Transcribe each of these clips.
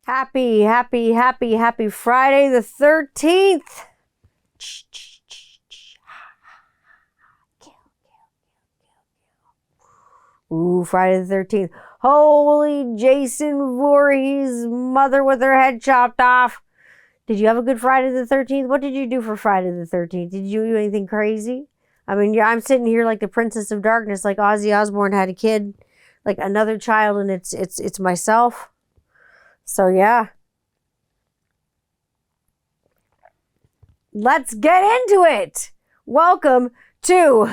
Happy Friday the 13th. Ooh, Friday the 13th. Holy Jason Voorhees' mother with her head chopped off. Did you have a good Friday the 13th? What did you do for Friday the 13th? Did you do anything crazy? I mean, yeah, I'm sitting here like the Princess of Darkness, like Ozzy Osbourne had a kid, like another child, and it's myself. So yeah. Let's get into it. Welcome to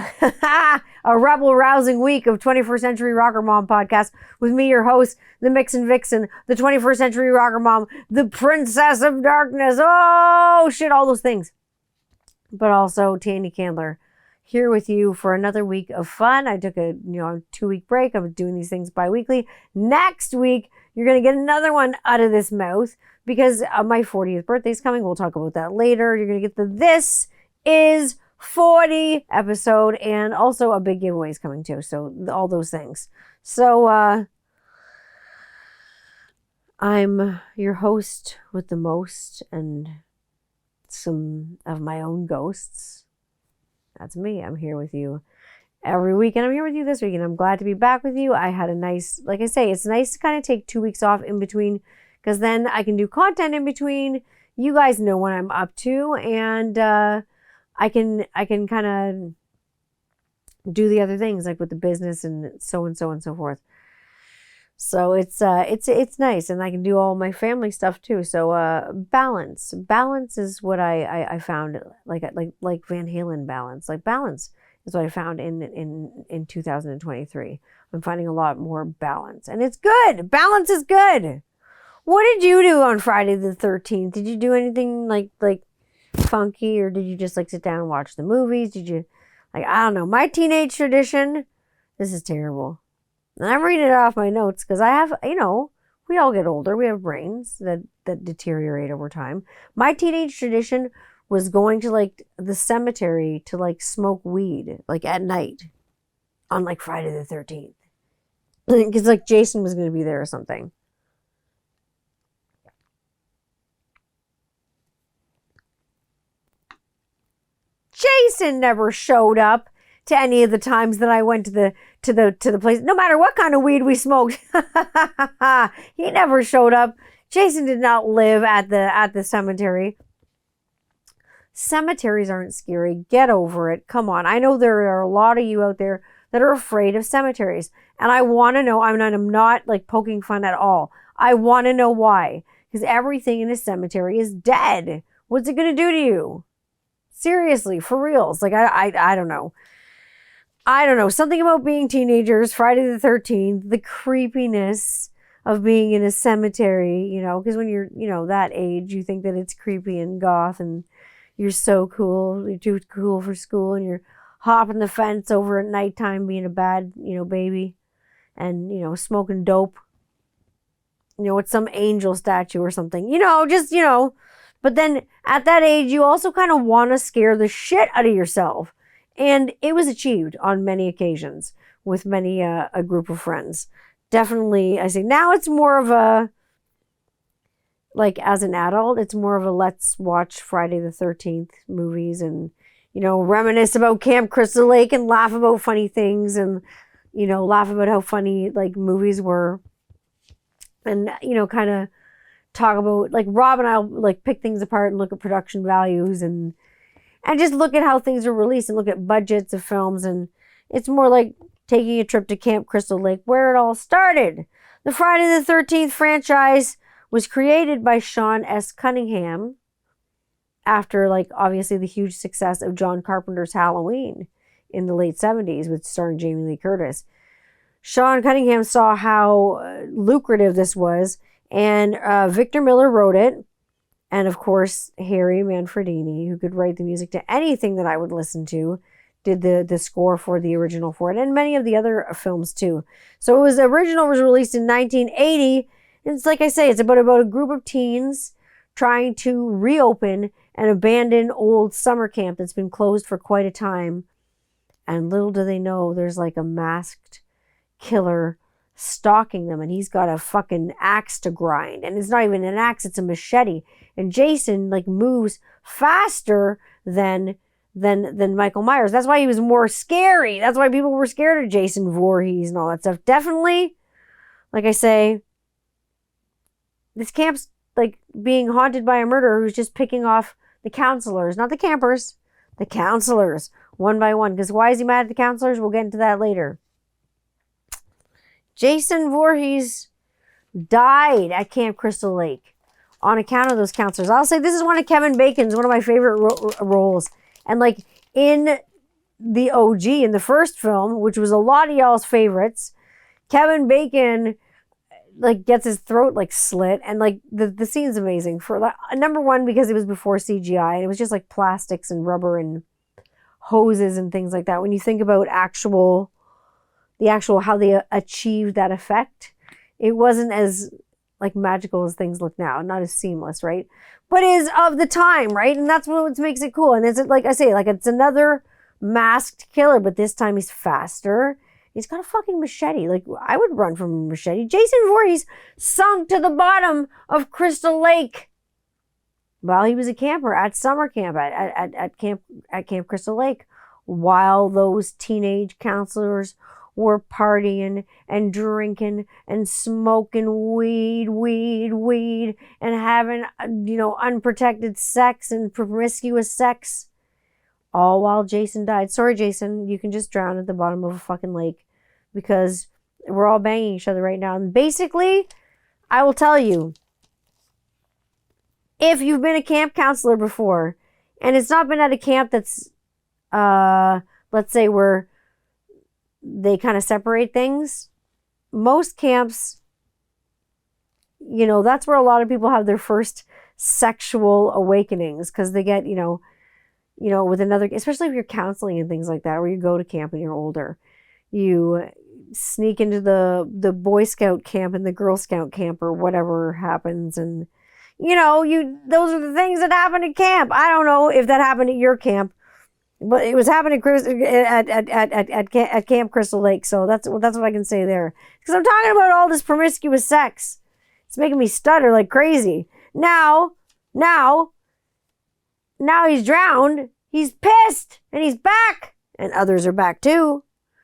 a rebel-rousing week of 21st Century Rocker Mom podcast with me, your host, the Mixin' Vixen, the 21st Century Rocker Mom, the Princess of Darkness. Oh, shit, all those things. But also Tandy Candler here with you for another week of fun. I took a 2-week break. I'm doing these things bi-weekly. Next week, you're going to get another one out of this mouth because my 40th birthday is coming. We'll talk about that later. You're going to get the This Is 40 episode, and also a big giveaway is coming too. So all those things. So I'm your host with the most and some of my own ghosts. That's me. I'm here with you every week, and I'm here with you this week, and I'm glad to be back with you. I had a nice, like I say, it's nice to kind of take 2 weeks off in between, because then I can do content in between. You guys know what I'm up to, and I can kind of do the other things, like with the business and so and so forth. So it's nice, and I can do all my family stuff too. So balance is what I found, like Van Halen balance. Like balance is what I found in 2023. I'm finding a lot more balance, and it's good. Balance is good. What did you do on Friday the 13th? Did you do anything like funky, or did you just like sit down and watch the movies? Did you, like, I don't know, my teenage tradition? This is terrible. And I'm reading it off my notes because I have, we all get older. We have brains that deteriorate over time. My teenage tradition was going to like the cemetery to like smoke weed like at night on like Friday the 13th. Because like Jason was going to be there or something. Jason never showed up to any of the times that I went to the place, no matter what kind of weed we smoked. He never showed up. Jason did not live at the cemetery. Cemeteries aren't scary. Get over it. Come on. I know there are a lot of you out there that are afraid of cemeteries, and I want to know. I'm not like poking fun at all. I want to know why, because everything in a cemetery is dead. What's it going to do to you? Seriously, for reals. Like I don't know. I don't know, something about being teenagers, Friday the 13th, the creepiness of being in a cemetery, because when you're, that age, you think that it's creepy and goth and you're so cool, you're too cool for school, and you're hopping the fence over at nighttime being a bad, baby, and, smoking dope, with some angel statue or something, but then at that age, you also kind of want to scare the shit out of yourself. And it was achieved on many occasions with many a group of friends. Definitely, I say now it's more of a, like as an adult, it's more of a let's watch Friday the 13th movies and, reminisce about Camp Crystal Lake and laugh about funny things and, laugh about how funny like movies were. And, kind of talk about, like Rob and I'll like pick things apart and look at production values and just look at how things are released and look at budgets of films. And it's more like taking a trip to Camp Crystal Lake, where it all started. The Friday the 13th franchise was created by Sean S. Cunningham after, like, obviously the huge success of John Carpenter's Halloween in the late 70s with starring Jamie Lee Curtis. Sean Cunningham saw how lucrative this was, and Victor Miller wrote it. And of course, Harry Manfredini, who could write the music to anything that I would listen to, did the score for the original for it, and many of the other films too. So original was released in 1980. And it's like I say, it's about a group of teens trying to reopen an abandoned old summer camp that's been closed for quite a time. And little do they know, there's like a masked killer stalking them, and he's got a fucking axe to grind, and it's not even an axe, it's a machete. And Jason like moves faster than Michael Myers. That's why he was more scary. That's why people were scared of Jason Voorhees and all that stuff. Definitely, like I say, this camp's like being haunted by a murderer who's just picking off the counselors, not the campers, the counselors, one by one. Because why is he mad at the counselors? We'll get into that later. Jason Voorhees died at Camp Crystal Lake on account of those counselors. I'll say this is one of Kevin Bacon's, one of my favorite roles. And like in the OG, in the first film, which was a lot of y'all's favorites, Kevin Bacon like gets his throat like slit, and like the scene's amazing for like, number one, because it was before CGI and it was just like plastics and rubber and hoses and things like that. When you think about the actual how they achieved that effect, it wasn't as like magical as things look now, not as seamless, right? But is of the time, right? And that's what makes it cool. And it's like I say, like it's another masked killer, but this time he's faster. He's got a fucking machete. Like, I would run from a machete. Jason Voorhees sunk to the bottom of Crystal Lake while he was a camper at summer camp at Camp Crystal Lake, while those teenage counselors were partying and drinking and smoking weed, and having, unprotected sex and promiscuous sex. All while Jason died. Sorry, Jason, you can just drown at the bottom of a fucking lake because we're all banging each other right now. And basically, I will tell you, if you've been a camp counselor before, and it's not been at a camp that's, let's say where they kind of separate things, most camps, that's where a lot of people have their first sexual awakenings, because they get, with another, especially if you're counseling and things like that, or you go to camp and you're older, you sneak into the Boy Scout camp and the Girl Scout camp or whatever happens, and those are the things that happen at camp. I don't know if that happened at your camp, but it was happening at Camp Crystal Lake. So that's what I can say there, because I'm talking about all this promiscuous sex. It's making me stutter like crazy. Now he's drowned, he's pissed, and he's back. And others are back too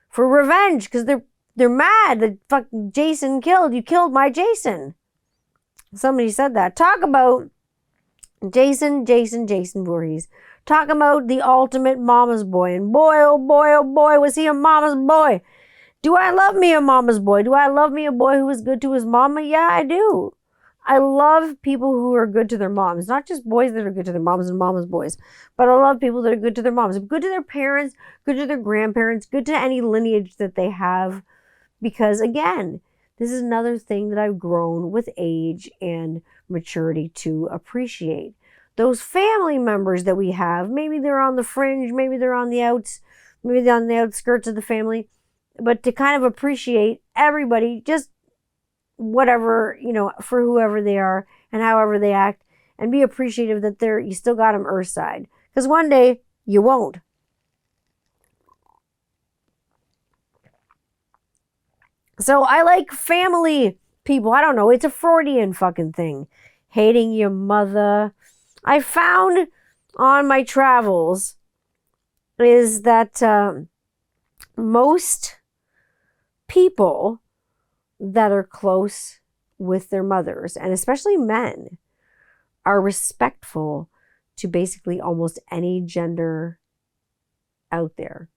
for revenge, because they're mad that fucking Jason you killed my Jason. Somebody said that. Talk about Jason Voorhees. Talk about the ultimate mama's boy. And boy, oh boy, was he a mama's boy. Do I love me a mama's boy? Do I love me a boy who is good to his mama? Yeah, I do. I love people who are good to their moms, not just boys that are good to their moms and mama's boys, but I love people that are good to their moms, good to their parents, good to their grandparents, good to any lineage that they have. Because again, this is another thing that I've grown with age and maturity to appreciate. Those family members that we have, maybe they're on the fringe, maybe they're on the outs, maybe they're on the outskirts of the family, but to kind of appreciate everybody, just whatever, for whoever they are and however they act, and be appreciative that you still got them earthside, because one day you won't. So I like family people. I don't know, it's a Freudian fucking thing, hating your mother. I found on my travels is that most people that are close with their mothers, and especially men, are respectful to basically almost any gender out there.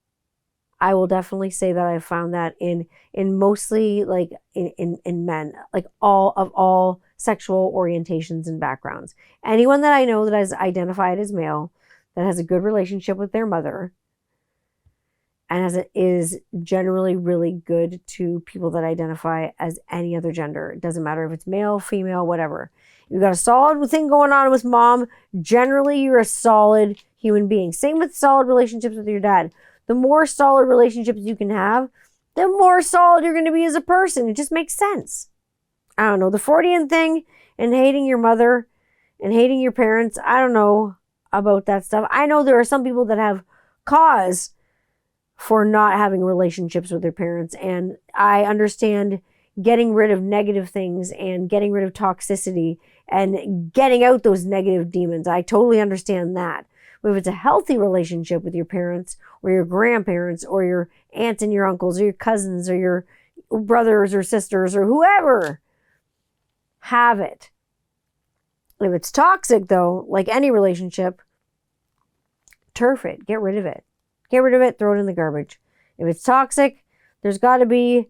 I will definitely say that I found that in mostly like in men, like all sexual orientations and backgrounds. Anyone that I know that is identified as male, that has a good relationship with their mother, and is generally really good to people that identify as any other gender. It doesn't matter if it's male, female, whatever. You've got a solid thing going on with mom, generally you're a solid human being. Same with solid relationships with your dad. The more solid relationships you can have, the more solid you're going to be as a person. It just makes sense. I don't know, the Freudian thing and hating your mother and hating your parents, I don't know about that stuff. I know there are some people that have cause for not having relationships with their parents, and I understand getting rid of negative things and getting rid of toxicity and getting out those negative demons. I totally understand that. But if it's a healthy relationship with your parents or your grandparents or your aunts and your uncles or your cousins or your brothers or sisters or whoever, have it. If it's toxic, though, like any relationship, turf it. Get rid of it. Get rid of it. Throw it in the garbage. If it's toxic, there's got to be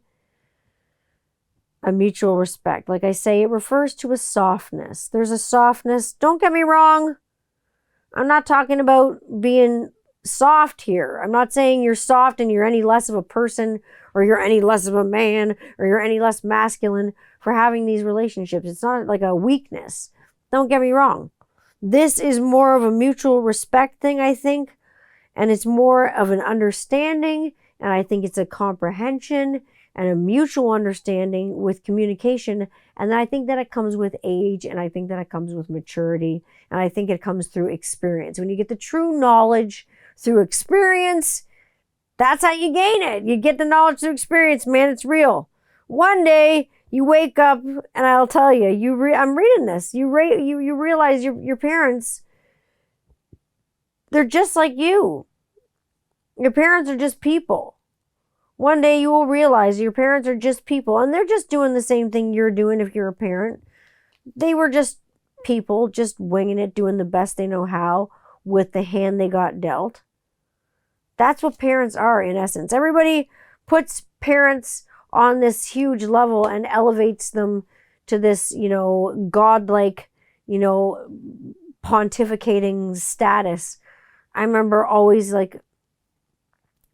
a mutual respect. Like I say, it refers to a softness. There's a softness. Don't get me wrong. I'm not talking about being soft here. I'm not saying you're soft and you're any less of a person or you're any less of a man or you're any less masculine for having these relationships. It's not like a weakness. Don't get me wrong. This is more of a mutual respect thing, I think, and it's more of an understanding, and I think it's a comprehension and a mutual understanding with communication, and I think that it comes with age, and I think that it comes with maturity, and I think it comes through experience. When you get the true knowledge through experience, that's how you gain it. You get the knowledge through experience, man. It's real. One day you wake up, and I'll tell you, I'm reading this. You realize your parents, they're just like you. Your parents are just people. One day you will realize your parents are just people, and they're just doing the same thing you're doing if you're a parent. They were just people, just winging it, doing the best they know how with the hand they got dealt. That's what parents are in essence. Everybody puts parents on this huge level and elevates them to this, godlike, pontificating status. I remember always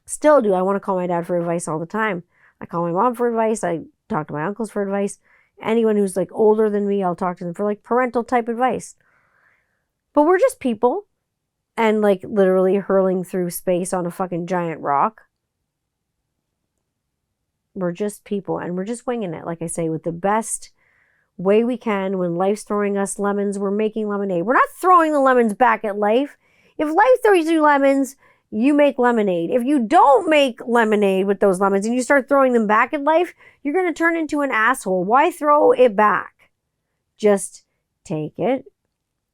still do. I want to call my dad for advice all the time. I call my mom for advice. I talk to my uncles for advice. Anyone who's older than me, I'll talk to them for parental type advice. But we're just people and literally hurling through space on a fucking giant rock. We're just people and we're just winging it, like I say, with the best way we can. When life's throwing us lemons, we're making lemonade. We're not throwing the lemons back at life. If life throws you lemons, you make lemonade. If you don't make lemonade with those lemons and you start throwing them back at life, you're going to turn into an asshole. Why throw it back? Just take it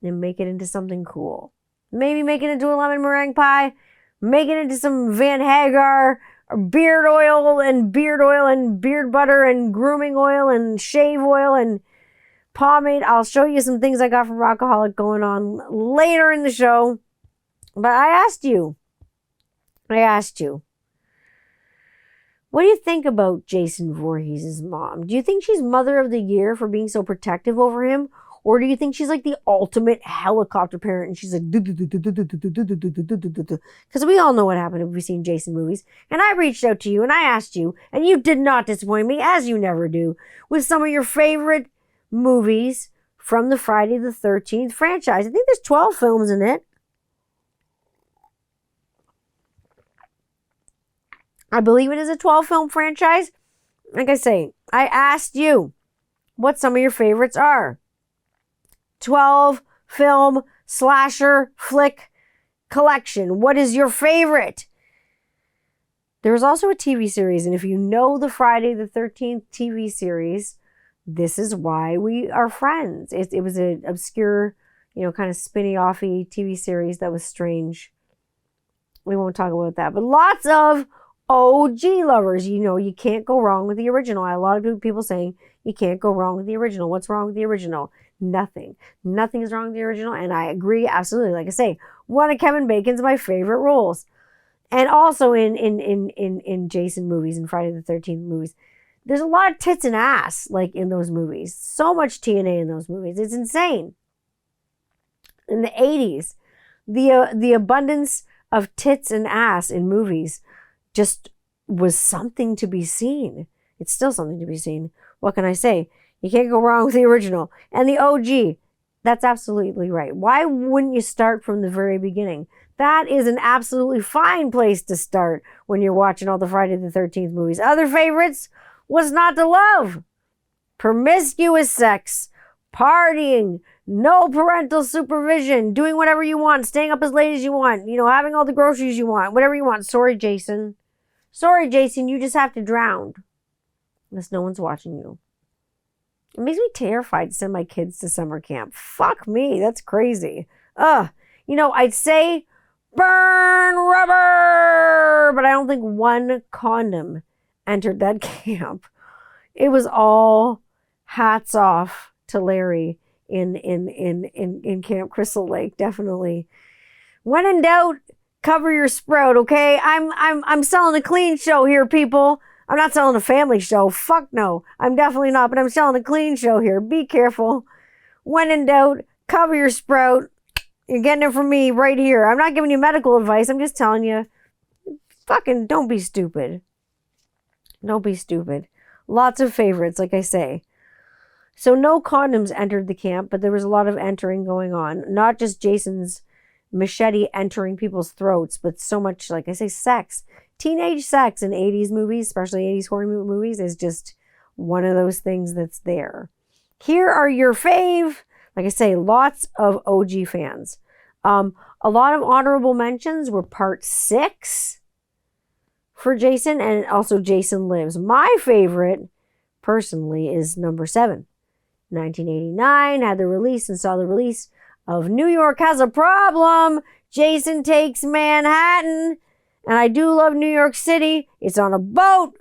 and make it into something cool. Maybe make it into a lemon meringue pie. Make it into some Van Hagar beard oil and beard butter and grooming oil and shave oil and pomade. I'll show you some things I got from Rockaholic going on later in the show. But I asked you, what do you think about Jason Voorhees' mom? Do you think she's Mother of the Year for being so protective over him? Or do you think she's the ultimate helicopter parent and she's because we all know what happened if we've seen Jason movies. And I reached out to you and I asked you, and you did not disappoint me, as you never do, with some of your favorite movies from the Friday the 13th franchise. I think there's 12 films in it. I believe it is a 12-film franchise. Like I say, I asked you what some of your favorites are. 12-film slasher flick collection. What is your favorite? There's also a TV series, and if you know the Friday the 13th TV series, this is why we are friends. It was an obscure, kind of spinny-offy TV series that was strange. We won't talk about that, but lots of OG lovers. You can't go wrong with the original. A lot of people saying you can't go wrong with the original. What's wrong with the original? Nothing. Nothing is wrong with the original, and I agree absolutely. Like I say, one of Kevin Bacon's my favorite roles, and also in Jason movies and Friday the 13th movies, there's a lot of tits and ass in those movies. So much TNA in those movies. It's insane. In the 80s, the abundance of tits and ass in movies just was something to be seen. It's still something to be seen. What can I say? You can't go wrong with the original. And the OG, that's absolutely right. Why wouldn't you start from the very beginning? That is an absolutely fine place to start when you're watching all the Friday the 13th movies. Other favorites? What's not to love? Promiscuous sex, partying, no parental supervision, doing whatever you want, staying up as late as you want, having all the groceries you want, whatever you want. Sorry, Jason. Sorry, Jason, you just have to drown. unless no one's watching you. It makes me terrified to send my kids to summer camp. Fuck me, that's crazy. Ugh. You know, I'd say burn rubber, but I don't think one condom entered that camp. It was all hats off to Larry in Camp Crystal Lake, definitely. When in doubt, cover your sprout, okay? I'm selling a clean show here, people. I'm not selling a family show. Fuck no. I'm definitely not, but I'm selling a clean show here. Be careful. When in doubt, cover your sprout. You're getting it from me right here. I'm not giving you medical advice. I'm just telling you, fucking don't be stupid. Don't be stupid. Lots of favorites, like I say. So no condoms entered the camp, but there was a lot of entering going on. Not just Jason's machete entering people's throats, but so much, like I say, sex. Teenage sex in 80s movies, especially 80s horror movies, is just one of those things that's there. Here are your fave. Like I say, lots of OG fans. A lot of honorable mentions were part 6 for Jason, and also Jason Lives. My favorite, personally, is number 7. 1989 had the release and saw the release of New York Has a Problem. Jason Takes Manhattan. And I do love New York City. It's on a boat.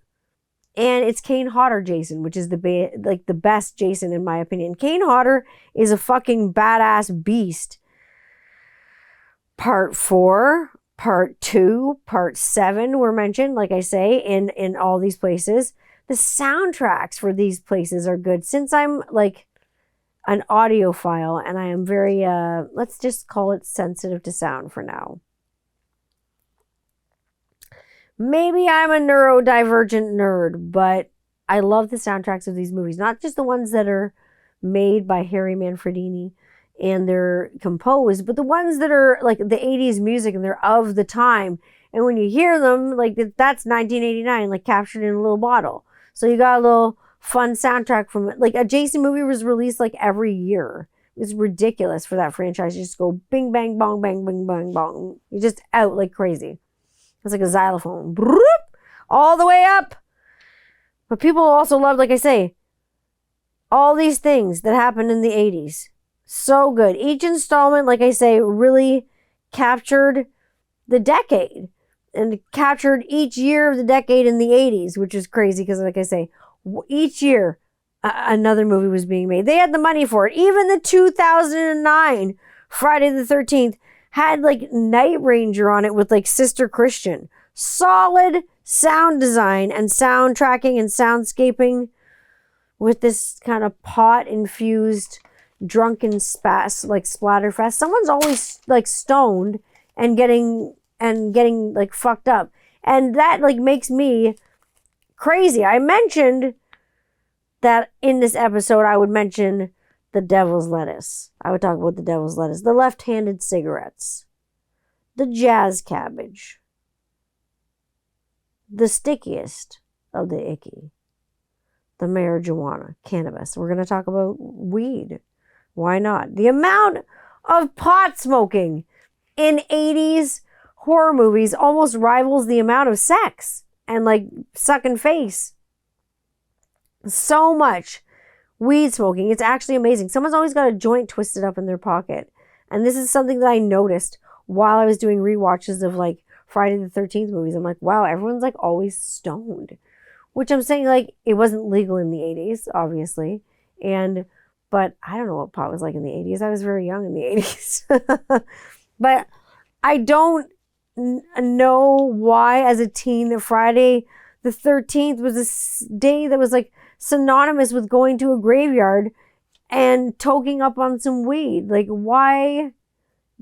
And it's Kane Hodder Jason, which is the best Jason in my opinion. Kane Hodder is a fucking badass beast. Part 4, Part 2, Part 7 were mentioned, like I say, in all these places. The soundtracks for these places are good. Since I'm like an audiophile and I am very, let's just call it sensitive to sound for now. Maybe I'm a neurodivergent nerd, but I love the soundtracks of these movies. Not just the ones that are made by Harry Manfredini and they're composed, but the ones that are like the 80s music and they're of the time. And when you hear them, like that's 1989, like captured in a little bottle. So you got a little fun soundtrack from it. Like a Jason movie was released like every year. It's ridiculous for that franchise. You just go bing, bang, bong, bang, bing, bang, bong. You're just out like crazy. It's like a xylophone. All the way up. But people also love, like I say, all these things that happened in the 80s. So good. Each installment, like I say, really captured the decade. And captured each year of the decade in the 80s, which is crazy because, like I say, each year another movie was being made. They had the money for it. Even the 2009 Friday the 13th had like Night Ranger on it with like Sister Christian. Solid sound design and sound tracking and soundscaping with this kind of pot-infused drunken splatterfest. Someone's always like stoned and getting like fucked up. And that like makes me crazy. I mentioned that in this episode I would mention the devil's lettuce. I would talk about the devil's lettuce, the left-handed cigarettes, the jazz cabbage, the stickiest of the icky, the marijuana, cannabis. We're going to talk about weed. Why not? The amount of pot smoking in 80s horror movies almost rivals the amount of sex and like sucking face. So much weed smoking. It's actually amazing. Someone's always got a joint twisted up in their pocket. And this is something that I noticed while I was doing rewatches of like Friday the 13th movies. I'm like, wow, everyone's like always stoned. Which I'm saying like it wasn't legal in the 80s, obviously. But I don't know what pot was like in the 80s. I was very young in the 80s. But I don't know why as a teen that Friday the 13th was a day that was like synonymous with going to a graveyard and toking up on some weed. Like, why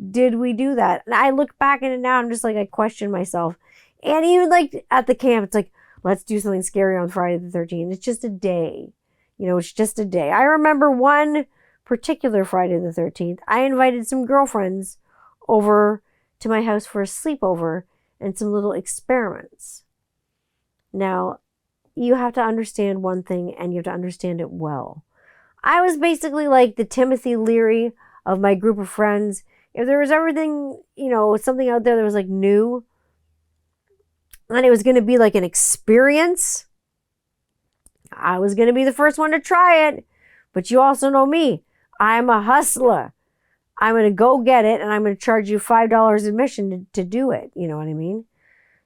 did we do that? And I look back at it now, I'm just like, I question myself. And even like at the camp, it's like, let's do something scary on Friday the 13th. It's just a day. You know, it's just a day. I remember one particular Friday the 13th, I invited some girlfriends over to my house for a sleepover and some little experiments. Now, you have to understand one thing and you have to understand it well. I was basically like the Timothy Leary of my group of friends. If there was everything, you know, something out there that was like new and it was going to be like an experience, I was going to be the first one to try it. But you also know me. I'm a hustler. I'm going to go get it, and I'm going to charge you $5 admission to do it. You know what I mean?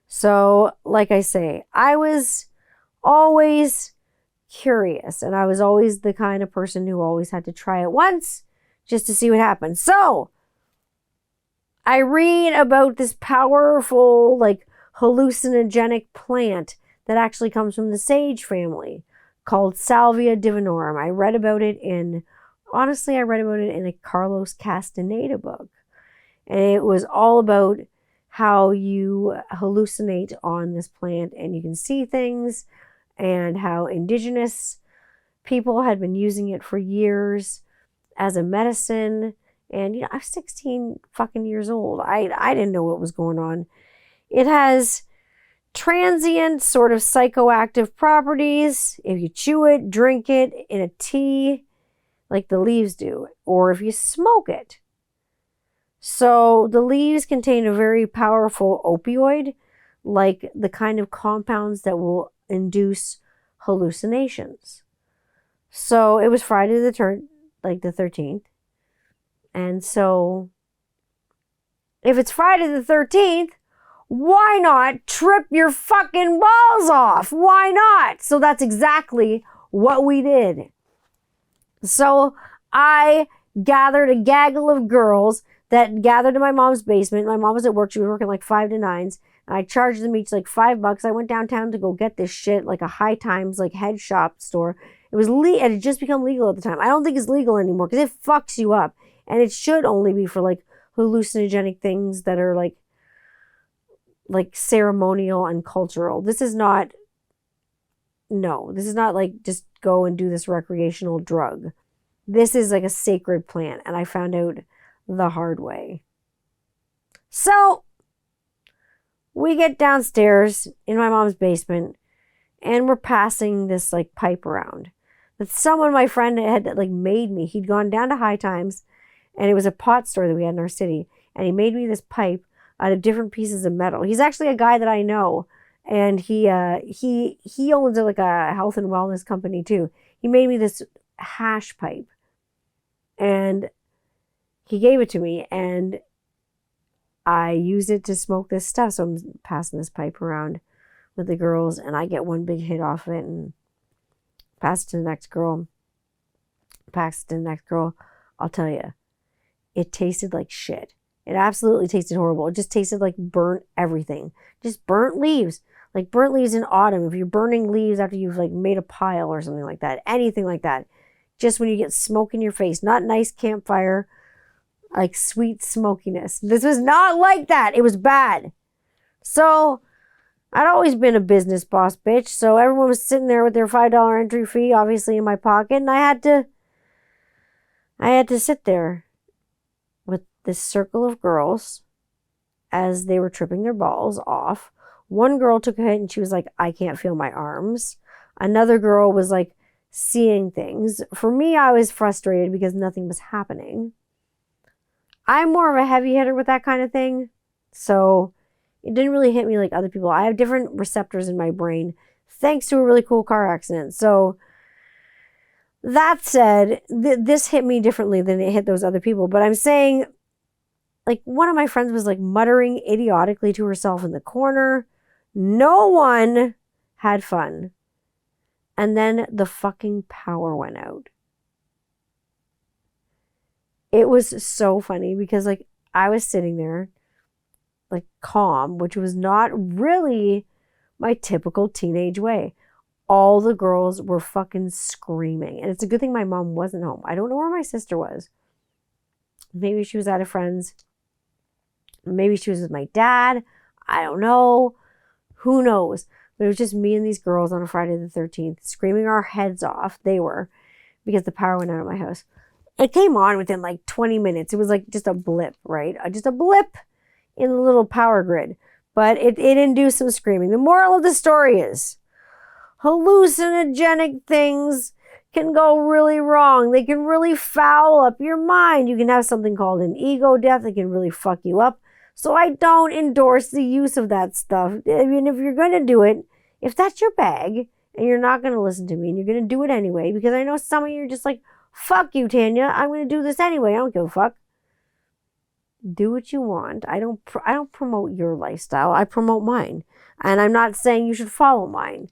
So, like I say, I was always curious, and I was always the kind of person who always had to try it once just to see what happened. So, I read about this powerful, like, hallucinogenic plant that actually comes from the sage family called Salvia divinorum. I read about it in a Carlos Castaneda book. And it was all about how you hallucinate on this plant and you can see things, and how indigenous people had been using it for years as a medicine. And, I'm 16 fucking years old. I didn't know what was going on. It has transient sort of psychoactive properties if you chew it, drink it in a tea like the leaves do, or if you smoke it. So the leaves contain a very powerful opioid, like the kind of compounds that will induce hallucinations. So it was Friday the 13th. And so if it's Friday the 13th, why not trip your fucking balls off? Why not? So that's exactly what we did. So I gathered a gaggle of girls that gathered in my mom's basement. My mom was at work. She was working like 5 to 9s. And I charged them each like $5. I went downtown to go get this shit, like a High Times, like head shop store. It had just become legal at the time. I don't think it's legal anymore because it fucks you up. And it should only be for like hallucinogenic things that are like ceremonial and cultural. This is not like just go and do this recreational drug. This is like a sacred plant, and I found out the hard way. So we get downstairs in my mom's basement, and we're passing this like pipe around that someone, my friend, had like made me. He'd gone down to High Times, and it was a pot store that we had in our city, and he made me this pipe out of different pieces of metal. He's actually a guy that I know, and he owns like a health and wellness company too. He made me this hash pipe, and he gave it to me, and I used it to smoke this stuff. So I'm passing this pipe around with the girls, and I get one big hit off of it and pass it to the next girl. I'll tell you, it tasted like shit. It absolutely tasted horrible. It just tasted like burnt everything. Just burnt leaves. Like burnt leaves in autumn. If you're burning leaves after you've like made a pile or something like that. Anything like that. Just when you get smoke in your face. Not nice campfire. Like sweet smokiness. This was not like that. It was bad. So I'd always been a business boss bitch. So everyone was sitting there with their $5 entry fee obviously in my pocket. And I had to sit there with this circle of girls as they were tripping their balls off. One girl took a hit and she was like, I can't feel my arms. Another girl was like seeing things. For me, I was frustrated because nothing was happening. I'm more of a heavy hitter with that kind of thing. So it didn't really hit me like other people. I have different receptors in my brain thanks to a really cool car accident. So that said, this hit me differently than it hit those other people. But I'm saying, like, one of my friends was like muttering idiotically to herself in the corner. No one had fun. And then the fucking power went out. It was so funny because like I was sitting there like calm, which was not really my typical teenage way. All the girls were fucking screaming. And it's a good thing my mom wasn't home. I don't know where my sister was. Maybe she was at a friend's. Maybe she was with my dad. I don't know. Who knows? But it was just me and these girls on a Friday the 13th screaming our heads off. They were, because the power went out of my house. It came on within like 20 minutes. It was like just a blip, right? Just a blip in the little power grid. But it induced some screaming. The moral of the story is hallucinogenic things can go really wrong. They can really foul up your mind. You can have something called an ego death. It can really fuck you up. So I don't endorse the use of that stuff. I mean, if you're going to do it, if that's your bag and you're not going to listen to me, and you're going to do it anyway, because I know some of you are just like, fuck you, Tanya. I'm going to do this anyway. I don't give a fuck. Do what you want. I don't promote your lifestyle. I promote mine. And I'm not saying you should follow mine.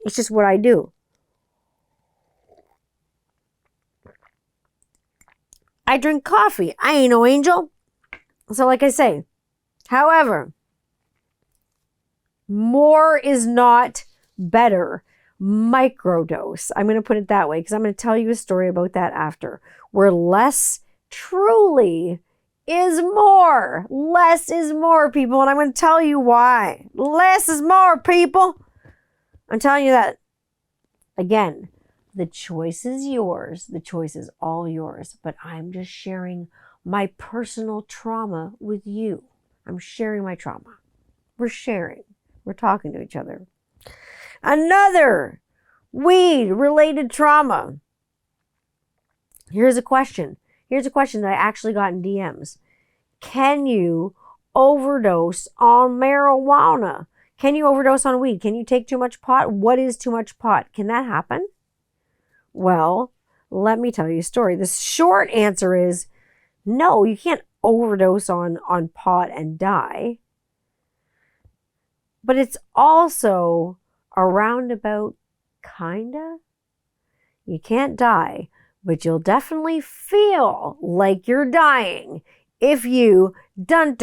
It's just what I do. I drink coffee. I ain't no angel. So like I say, however, more is not better. Microdose. I'm going to put it that way because I'm going to tell you a story about that after. Where less truly is more. Less is more, people. And I'm going to tell you why. Less is more, people. I'm telling you that. Again, the choice is yours. The choice is all yours. But I'm just sharing my personal trauma with you. I'm sharing my trauma. We're sharing. We're talking to each other. Another weed-related trauma. Here's a question. Here's a question that I actually got in DMs. Can you overdose on marijuana? Can you overdose on weed? Can you take too much pot? What is too much pot? Can that happen? Well, let me tell you a story. The short answer is no, you can't overdose on pot and die. But it's also a roundabout kinda. You can't die, but you'll definitely feel like you're dying if you green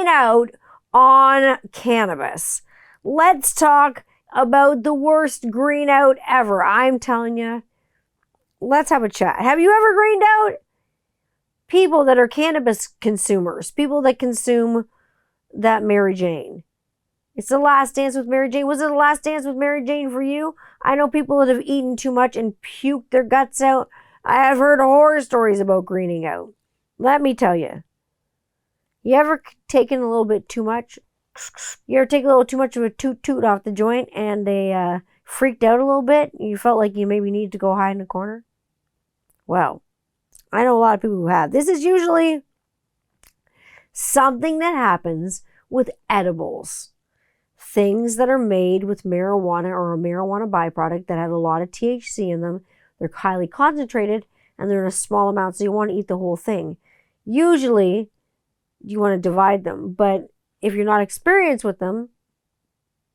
out on cannabis. Let's talk about the worst green out ever. I'm telling you, let's have a chat. Have you ever greened out? People that are cannabis consumers, people that consume that Mary Jane. It's the last dance with Mary Jane. Was it the last dance with Mary Jane for you? I know people that have eaten too much and puked their guts out. I have heard horror stories about greening out. Let me tell you. You ever taken a little bit too much? You ever take a little too much of a toot off the joint and they freaked out a little bit? You felt like you maybe needed to go hide in a corner? Well, I know a lot of people who have. This is usually something that happens with edibles. Things that are made with marijuana or a marijuana byproduct that have a lot of THC in them. They're highly concentrated and they're in a small amount, so you want to eat the whole thing. Usually, you want to divide them, but if you're not experienced with them,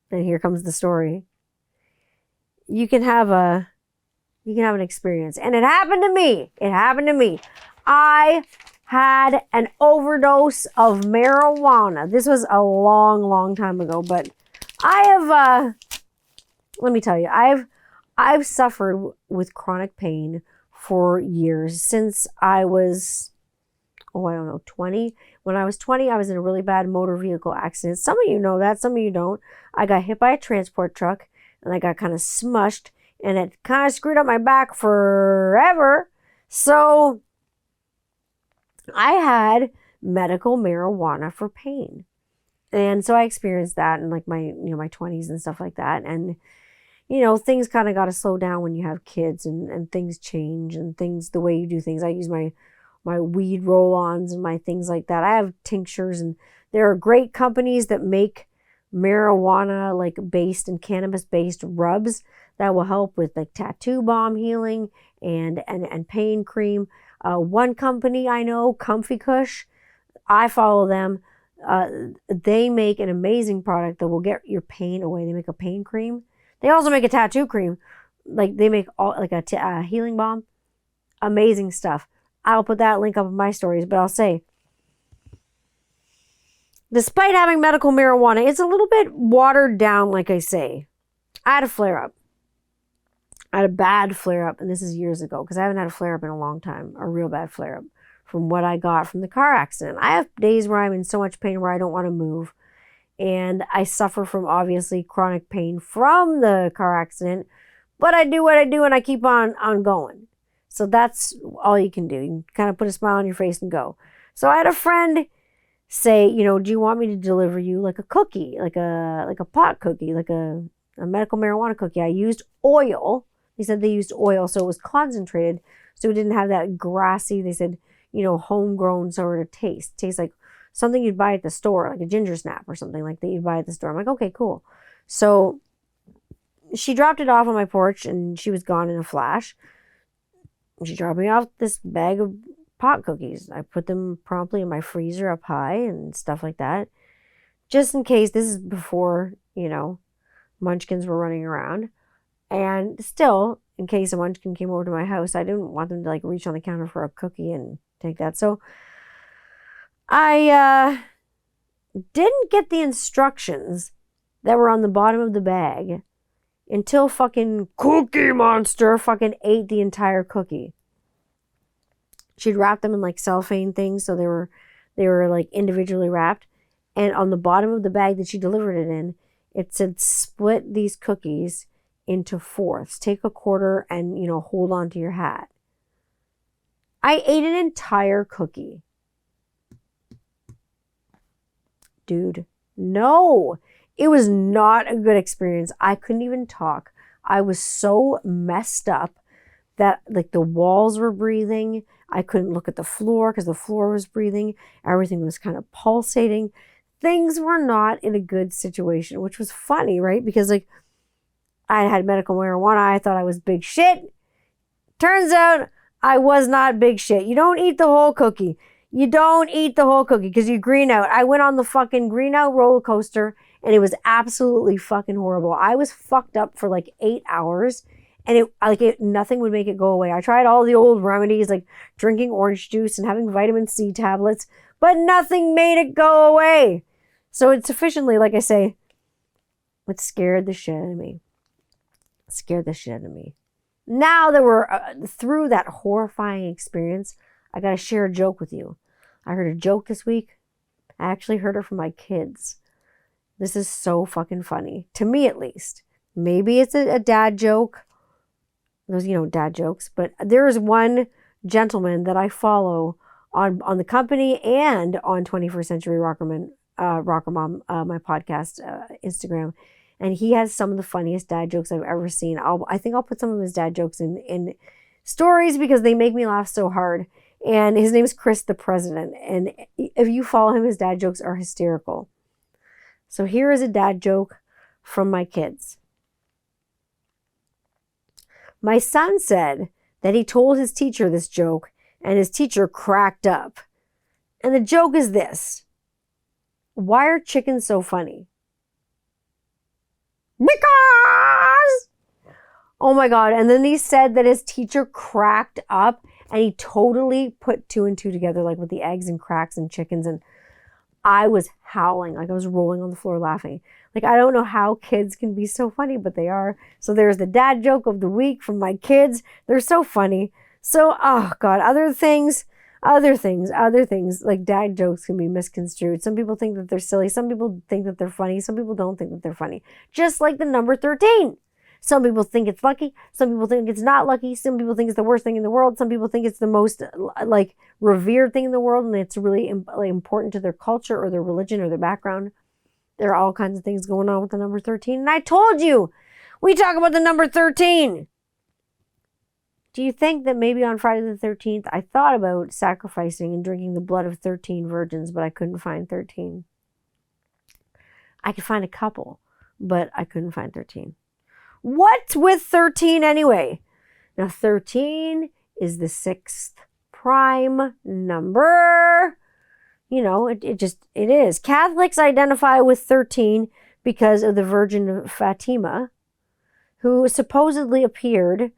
and here comes the story, you can have an experience. And it happened to me. I had an overdose of marijuana. This was a long, long time ago, but I have, let me tell you, I've suffered with chronic pain for years since I was, 20. When I was 20, I was in a really bad motor vehicle accident. Some of you know that, some of you don't. I got hit by a transport truck and I got kind of smushed and it kind of screwed up my back forever. So I had medical marijuana for pain. And so I experienced that in like my 20s and stuff like that. And, things kind of got to slow down when you have kids and things change and things, the way you do things. I use my weed roll-ons and my things like that. I have tinctures and there are great companies that make marijuana like based and cannabis based rubs that will help with like tattoo balm healing and pain cream. One company I know, Comfy Kush, I follow them. They make an amazing product that will get your pain away. They make a pain cream. They also make a tattoo cream. Like they make all like a healing balm. Amazing stuff. I'll put that link up in my stories, but I'll say, despite having medical marijuana, it's a little bit watered down, like I say. I had a flare-up. I had a bad flare-up, and this is years ago, because I haven't had a flare-up in a long time, a real bad flare-up, from what I got from the car accident. I have days where I'm in so much pain where I don't want to move, and I suffer from, obviously, chronic pain from the car accident, but I do what I do, and I keep on going. So that's all you can do. You can kind of put a smile on your face and go. So I had a friend say, do you want me to deliver you like a cookie, like a pot cookie, like a medical marijuana cookie? I used oil. They said they used oil, so it was concentrated, so it didn't have that grassy, they said, homegrown sort of taste. Tastes like something you'd buy at the store, like a ginger snap or something like that you'd buy at the store. I'm like, okay, cool. So she dropped it off on my porch and she was gone in a flash. She dropped me off this bag of pot cookies. I put them promptly in my freezer up high and stuff like that. Just in case. This is before, munchkins were running around. And still, in case a munchkin came over to my house, I didn't want them to reach on the counter for a cookie and take that. So I didn't get the instructions that were on the bottom of the bag until fucking Cookie Monster fucking ate the entire cookie. She'd wrapped them in cellophane things, so they were individually wrapped. And on the bottom of the bag that she delivered it in, it said, split these cookies into fourths. Take a quarter and, hold on to your hat. I ate an entire cookie. Dude, no. It was not a good experience. I couldn't even talk. I was so messed up that the walls were breathing. I couldn't look at the floor because the floor was breathing. Everything was kind of pulsating. Things were not in a good situation, which was funny, right? Because I had medical marijuana. I thought I was big shit. Turns out I was not big shit. You don't eat the whole cookie. You don't eat the whole cookie because you green out. I went on the fucking green out roller coaster and it was absolutely fucking horrible. I was fucked up for 8 hours and nothing would make it go away. I tried all the old remedies like drinking orange juice and having vitamin C tablets, but nothing made it go away. So it sufficiently, like I say, it scared the shit out of me. Now that we're through that horrifying experience, I got to share a joke with you. I heard a joke this week. I actually heard it from my kids. This is so fucking funny. To me, at least. Maybe it's a dad joke. Those, dad jokes. But there is one gentleman that I follow on the company and on 21st Century Rocker Mom, my podcast, Instagram. And he has some of the funniest dad jokes I've ever seen. I think I'll put some of his dad jokes in stories because they make me laugh so hard. And his name is Chris the President. And if you follow him, his dad jokes are hysterical. So here is a dad joke from my kids. My son said that he told his teacher this joke and his teacher cracked up. And the joke is this. Why are chickens so funny? Because! Oh my God. And then he said that his teacher cracked up and he totally put two and two together, with the eggs and cracks and chickens. And I was howling, I was rolling on the floor laughing. I don't know how kids can be so funny, but they are. So there's the dad joke of the week from my kids. They're so funny. So, oh God, other things, like dad jokes can be misconstrued. Some people think that they're silly. Some people think that they're funny. Some people don't think that they're funny. Just like the number 13. Some people think it's lucky. Some people think it's not lucky. Some people think it's the worst thing in the world. Some people think it's the most revered thing in the world. And it's really important to their culture or their religion or their background. There are all kinds of things going on with the number 13. And I told you, we talk about the number 13. Do you think that maybe on Friday the 13th, I thought about sacrificing and drinking the blood of 13 virgins, but I couldn't find 13? I could find a couple, but I couldn't find 13. What's with 13 anyway? Now 13 is the 6th prime number. It is. Catholics identify with 13 because of the Virgin Fatima, who supposedly appeared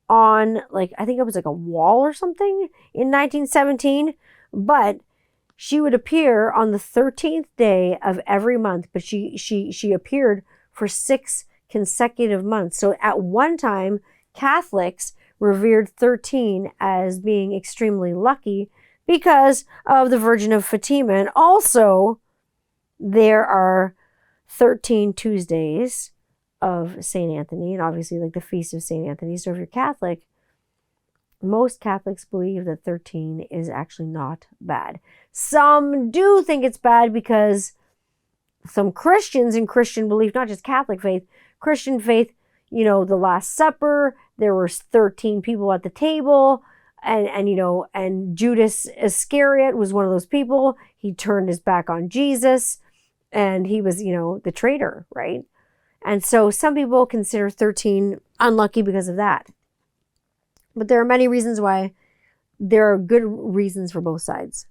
on I think it was a wall or something in 1917, but she would appear on the 13th day of every month, but she appeared for 6 consecutive months. So at one time, Catholics revered 13 as being extremely lucky because of the Virgin of Fatima. And also, there are 13 Tuesdays of St. Anthony, and obviously the Feast of St. Anthony. So if you're Catholic, most Catholics believe that 13 is actually not bad. Some do think it's bad because some Christians in Christian belief, not just Catholic faith, Christian faith, the Last Supper, there were 13 people at the table, and Judas Iscariot was one of those people. He turned his back on Jesus, and he was, the traitor, right? And so some people consider 13 unlucky because of that. But there are many reasons why. There are good reasons for both sides.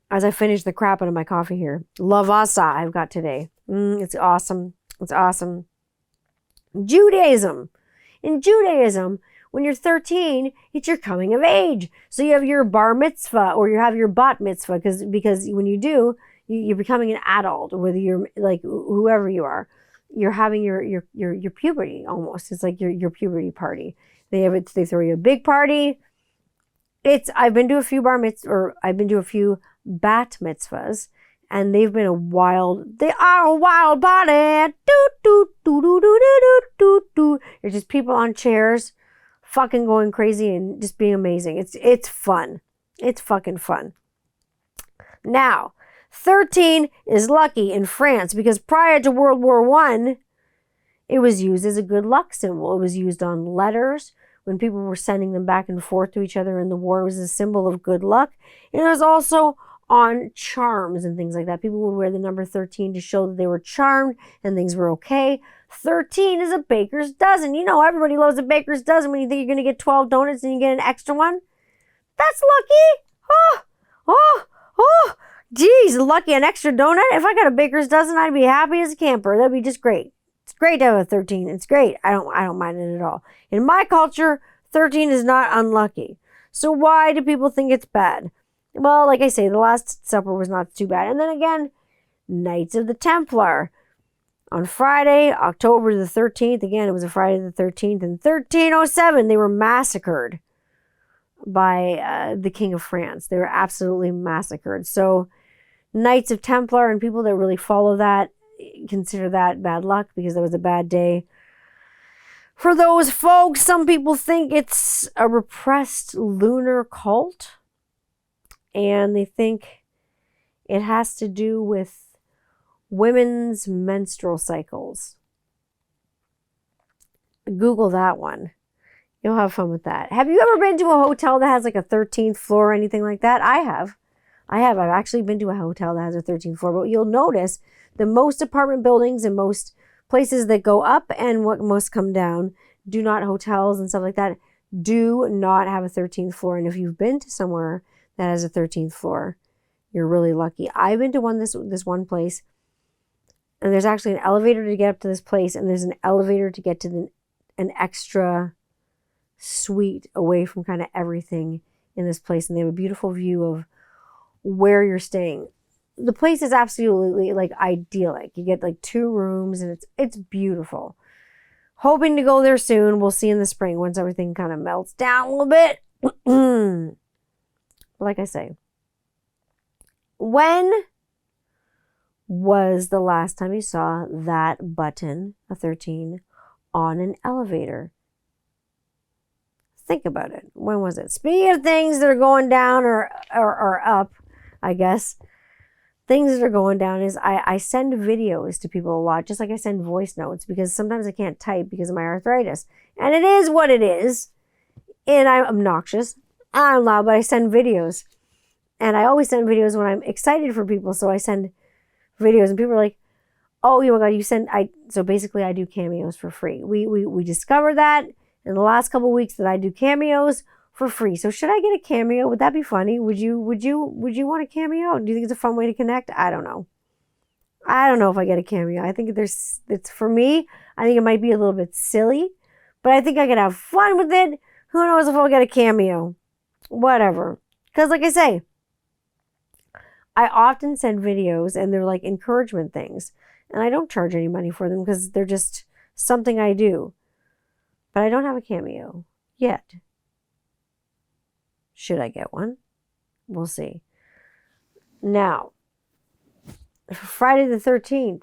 As I finish the crap out of my coffee here. Lavasa I've got today. It's awesome. It's awesome. Judaism. In Judaism, when you're 13, it's your coming of age. So you have your bar mitzvah or you have your bat mitzvah because when you do, you're becoming an adult, whether you're like whoever you are. You're having your puberty almost. It's like your puberty party. They throw you a big party. I've been to a few bar mitzvahs, or I've been to a few bat mitzvahs, and they are a wild party. Do do do do do do do do. There's just people on chairs, fucking going crazy and just being amazing. It's fun. It's fucking fun. Now, 13 is lucky in France because prior to World War I, it was used as a good luck symbol. It was used on letters. When people were sending them back and forth to each other in the war, it was a symbol of good luck. And it was also on charms and things like that. People would wear the number 13 to show that they were charmed and things were okay. 13 is a baker's dozen. You know, everybody loves a baker's dozen when you think you're going to get 12 donuts and you get an extra one. That's lucky. Oh. Geez, lucky an extra donut. If I got a baker's dozen, I'd be happy as a camper. That'd be just great. It's great to have a 13. It's great. I don't mind it at all. In my culture, 13 is not unlucky. So why do people think it's bad? Well, like I say, the Last Supper was not too bad. And then again, Knights of the Templar. On Friday, October the 13th, again, it was a Friday the 13th, in 1307, they were massacred by the King of France. They were absolutely massacred. So Knights of Templar and people that really follow that consider that bad luck because that was a bad day. For those folks, some people think it's a repressed lunar cult. And they think it has to do with women's menstrual cycles. Google that one. You'll have fun with that. Have you ever been to a hotel that has like a 13th floor or anything like that? I have. I've actually been to a hotel that has a 13th floor. But you'll notice that most apartment buildings and most places that go up and what most come down, hotels and stuff like that, do not have a 13th floor. And if you've been to somewhere that has a 13th floor, you're really lucky. I've been to this one place, and there's actually an elevator to get up to this place, and there's an elevator to get to an extra suite away from kind of everything in this place, and they have a beautiful view of where you're staying. The place is absolutely like idyllic. You get like 2 rooms, and it's beautiful. Hoping to go there soon. We'll see in the spring once everything kind of melts down a little bit. Like I say, when was the last time you saw that button, a 13, on an elevator? Think about it. When was it? Speaking of things that are going down or up, I guess, things that are going down is I send videos to people a lot, just like I send voice notes, because sometimes I can't type because of my arthritis. And it is what it is. And I'm obnoxious. I'm loud, but I send videos. And I always send videos when I'm excited for people. So I send videos and people are like, oh my God, so basically I do cameos for free. We discovered that in the last couple of weeks that I do cameos for free. So should I get a cameo? Would that be funny? Would you want a cameo? Do you think it's a fun way to connect? I don't know. I don't know if I get a cameo. I think it's for me, I think it might be a little bit silly, but I think I could have fun with it. Who knows if I'll get a cameo? Whatever. Because like I say, I often send videos and they're like encouragement things. And I don't charge any money for them because they're just something I do. But I don't have a cameo yet. Should I get one? We'll see. Now, Friday the 13th.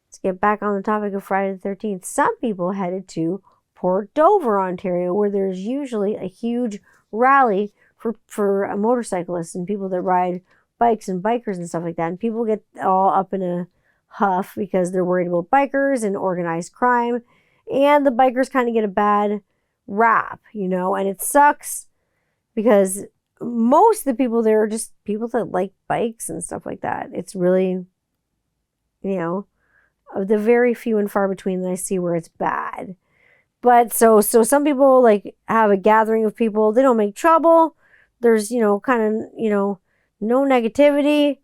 Let's get back on the topic of Friday the 13th. Some people headed to Port Dover, Ontario, where there's usually a huge rally for motorcyclists and people that ride bikes and bikers and stuff like that. And people get all up in a huff because they're worried about bikers and organized crime. And the bikers kind of get a bad rap, and it sucks because most of the people there are just people that like bikes and stuff like that. It's really, of the very few and far between that I see where it's bad. But so some people like have a gathering of people. They don't make trouble. There's, kind of, no negativity.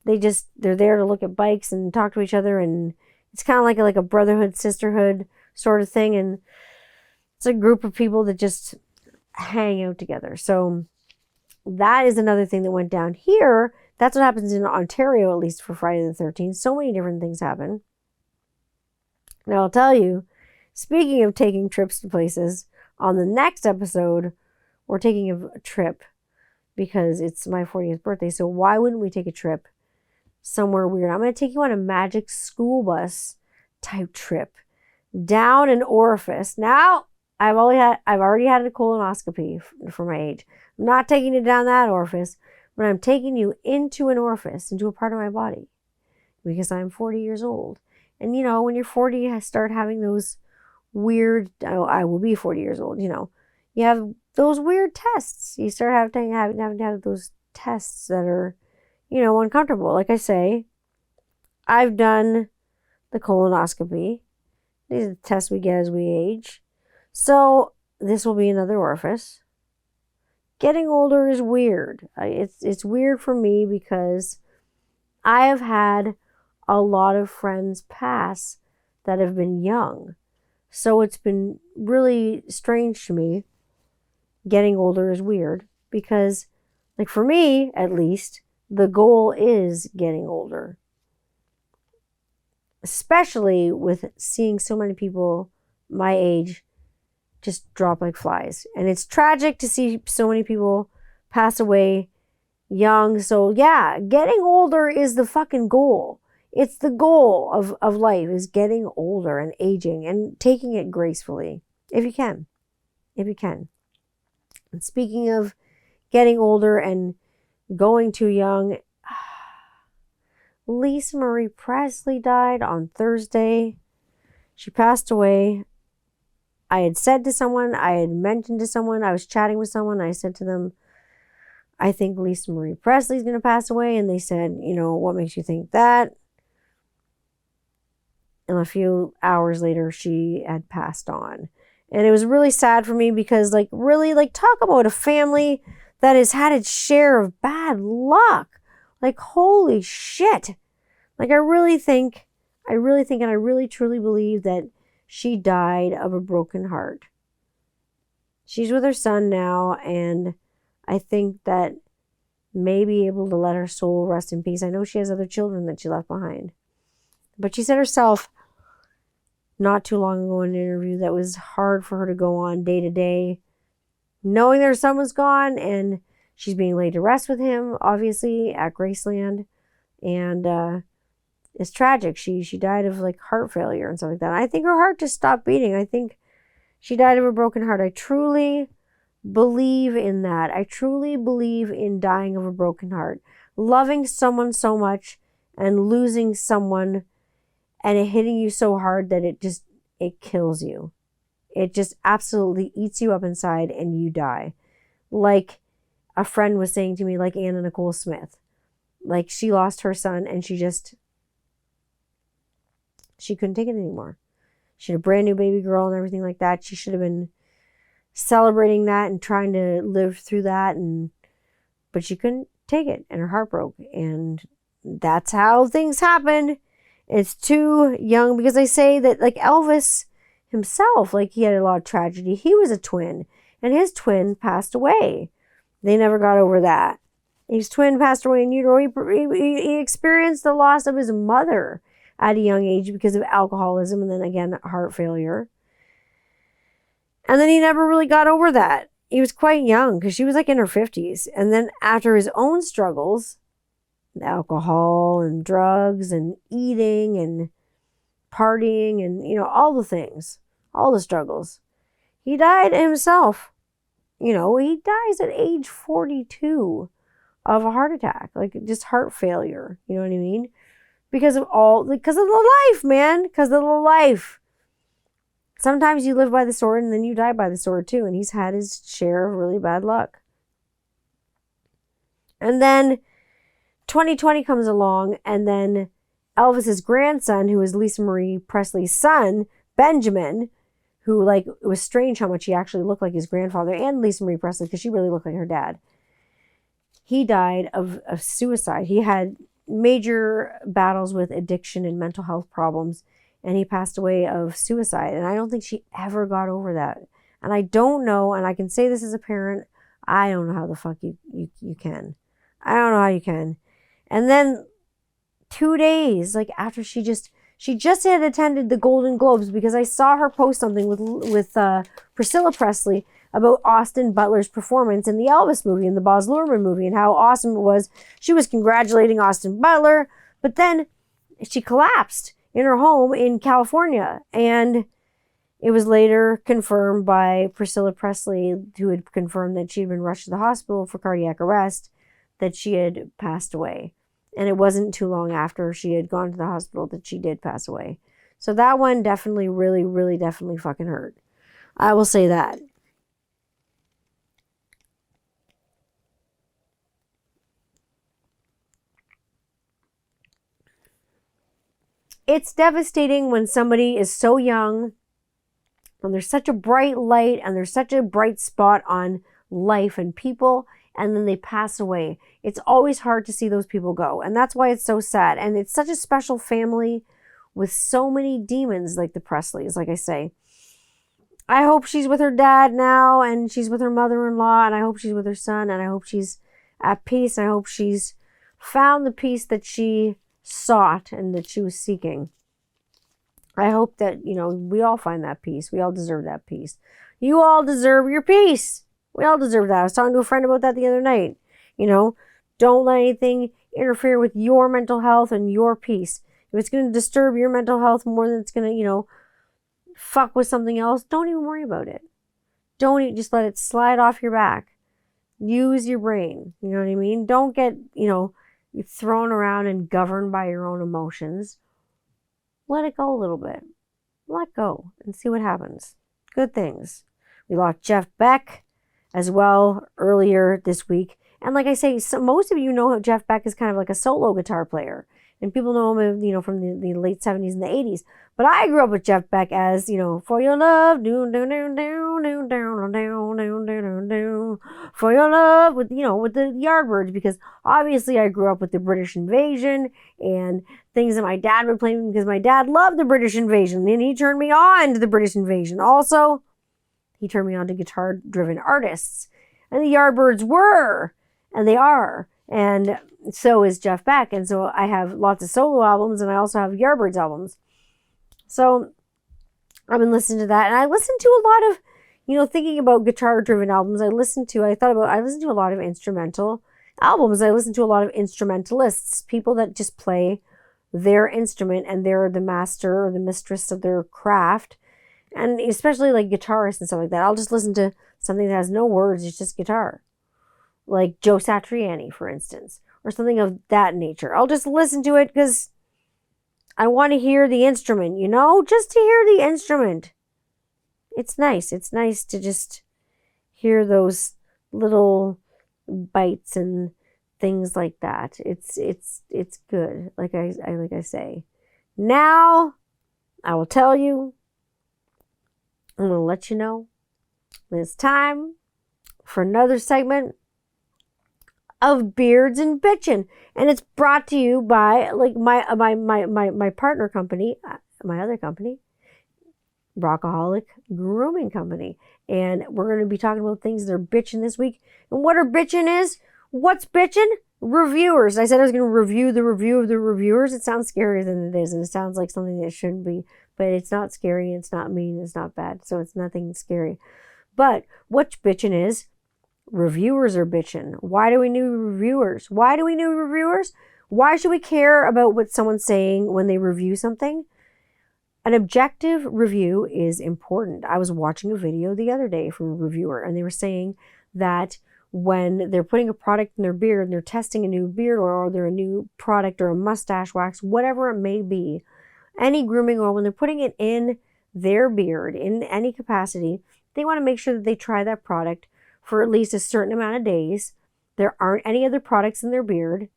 They're there to look at bikes and talk to each other. And it's kind of like a brotherhood, sisterhood sort of thing. And it's a group of people that just hang out together. So that is another thing that went down here. That's what happens in Ontario, at least for Friday the 13th. So many different things happen. Now, I'll tell you, speaking of taking trips to places, on the next episode, we're taking a trip because it's my 40th birthday. So why wouldn't we take a trip somewhere weird? I'm going to take you on a magic school bus type trip down an orifice. Now, I've already had a colonoscopy for my age. I'm not taking you down that orifice, but I'm taking you into an orifice, into a part of my body, because I'm 40 years old. And when you're 40, you start having those weird, I will be 40 years old, you have those weird tests. You start having to have those tests that are, uncomfortable. Like I say, I've done the colonoscopy. These are the tests we get as we age. So this will be another orifice. Getting older is weird. It's weird for me because I have had a lot of friends pass that have been young. So it's been really strange to me. Getting older is weird because, like for me at least, the goal is getting older. Especially with seeing so many people my age just drop like flies. And it's tragic to see so many people pass away young. So yeah, getting older is the fucking goal. It's the goal of life, is getting older and aging and taking it gracefully. If you can. And speaking of getting older and going too young, Lisa Marie Presley died on Thursday. She passed away. I had said to someone, I had mentioned to someone, I was chatting with someone, I said to them, I think Lisa Marie Presley is going to pass away. And they said, what makes you think that? And a few hours later, she had passed on. And it was really sad for me because, really, talk about a family that has had its share of bad luck. Holy shit. I really think, and I really truly believe that she died of a broken heart. She's with her son now, and I think that may be able to let her soul rest in peace. I know she has other children that she left behind. But she said herself not too long ago in an interview that was hard for her to go on day to day, knowing that her son was gone, and she's being laid to rest with him, obviously, at Graceland. And it's tragic. She died of heart failure and stuff like that. I think her heart just stopped beating. I think she died of a broken heart. I truly believe in that. I truly believe in dying of a broken heart. Loving someone so much and losing someone and it hitting you so hard that it kills you. It just absolutely eats you up inside and you die. Like a friend was saying to me, like Anna Nicole Smith. She lost her son and she couldn't take it anymore. She had a brand new baby girl and everything like that. She should have been celebrating that and trying to live through that, but she couldn't take it and her heart broke. And that's how things happen. It's too young, because they say that Elvis himself, he had a lot of tragedy. He was a twin and his twin passed away. They never got over that. His twin passed away in utero. He experienced the loss of his mother at a young age because of alcoholism and then again heart failure. And then he never really got over that. He was quite young because she was in her 50s. And then after his own struggles, alcohol and drugs and eating and partying and, all the things, all the struggles, he died himself. He dies at age 42 of a heart attack, just heart failure. You know what I mean? Because of the life, man. Because of the life. Sometimes you live by the sword and then you die by the sword too. And he's had his share of really bad luck. And then 2020 comes along, and then Elvis's grandson, who is Lisa Marie Presley's son, Benjamin, who, like, it was strange how much he actually looked like his grandfather and Lisa Marie Presley, because she really looked like her dad. He died of suicide. He had major battles with addiction and mental health problems, and he passed away of suicide. And I don't think she ever got over that. And I don't know, and I can say this as a parent, I don't know how the fuck you can. I don't know how you can. And then 2 days, like, after she just had attended the Golden Globes, because I saw her post something with Priscilla Presley about Austin Butler's performance in the Elvis movie, in the Baz Luhrmann movie, and how awesome it was. She was congratulating Austin Butler, but then she collapsed in her home in California, and it was later confirmed by Priscilla Presley, who had confirmed that she had been rushed to the hospital for cardiac arrest, that she had passed away. And it wasn't too long after she had gone to the hospital that she did pass away. So that one definitely, really, really, definitely fucking hurt. I will say that. It's devastating when somebody is so young, and there's such a bright light, and there's such a bright spot on life and people, and then they pass away. It's always hard to see those people go. And that's why it's so sad. And it's such a special family with so many demons, like the Presleys, like I say. I hope she's with her dad now, and she's with her mother-in-law, and I hope she's with her son, and I hope she's at peace, and I hope she's found the peace that she sought and that she was seeking. I hope that, we all find that peace. We all deserve that peace. You all deserve your peace. We all deserve that. I was talking to a friend about that the other night. Don't let anything interfere with your mental health and your peace. If it's going to disturb your mental health more than it's going to, fuck with something else, don't even worry about it. Don't even, just let it slide off your back. Use your brain. You know what I mean? Don't get, thrown around and governed by your own emotions. Let it go a little bit. Let go and see what happens. Good things. We lost Jeff Beck as well earlier this week. And like I say, most of you know Jeff Beck is kind of like a solo guitar player. And people know him, from the late 70s and the 80s. But I grew up with Jeff Beck as, for your love, do do do do do do do do do, for your love, with with the Yardbirds, because obviously I grew up with the British invasion and things that my dad would play, because my dad loved the British invasion, and he turned me on to the British invasion. Also, he turned me on to guitar-driven artists, and the Yardbirds were, and they are, and so is Jeff Beck. And so I have lots of solo albums, and I also have Yardbirds albums. So I've been listening to that, and I listened to a lot of, thinking about guitar-driven albums. I listened to a lot of instrumental albums. I listened to a lot of instrumentalists, people that just play their instrument, and they're the master or the mistress of their craft. And especially like guitarists and stuff like that. I'll just listen to something that has no words, it's just guitar. Like Joe Satriani, for instance, or something of that nature. I'll just listen to it because I want to hear the instrument, just to hear the instrument. It's nice. It's nice to just hear those little bites and things like that. It's good. Like I say. Now, I will tell you, I'm going to let you know that it's time for another segment of Beards and Bitchin'. And it's brought to you by my partner company, my other company, Rockaholic Grooming Company. And we're going to be talking about things that are bitchin' this week. And what are bitchin' is? What's bitchin'? Reviewers. I said I was going to review the review of the reviewers. It sounds scarier than it is, and it sounds like something that it shouldn't be. But it's not scary, it's not mean, it's not bad. So it's nothing scary. But what bitchin' is, reviewers are bitchin'. Why do we need reviewers? Why do we need reviewers? Why should we care about what someone's saying when they review something? An objective review is important. I was watching a video the other day from a reviewer, and they were saying that when they're putting a product in their beard and they're testing a new beard oil, or they're a new product or a mustache wax, whatever it may be, any grooming oil, when they're putting it in their beard in any capacity, they want to make sure that they try that product for at least a certain amount of days there aren't any other products in their beard,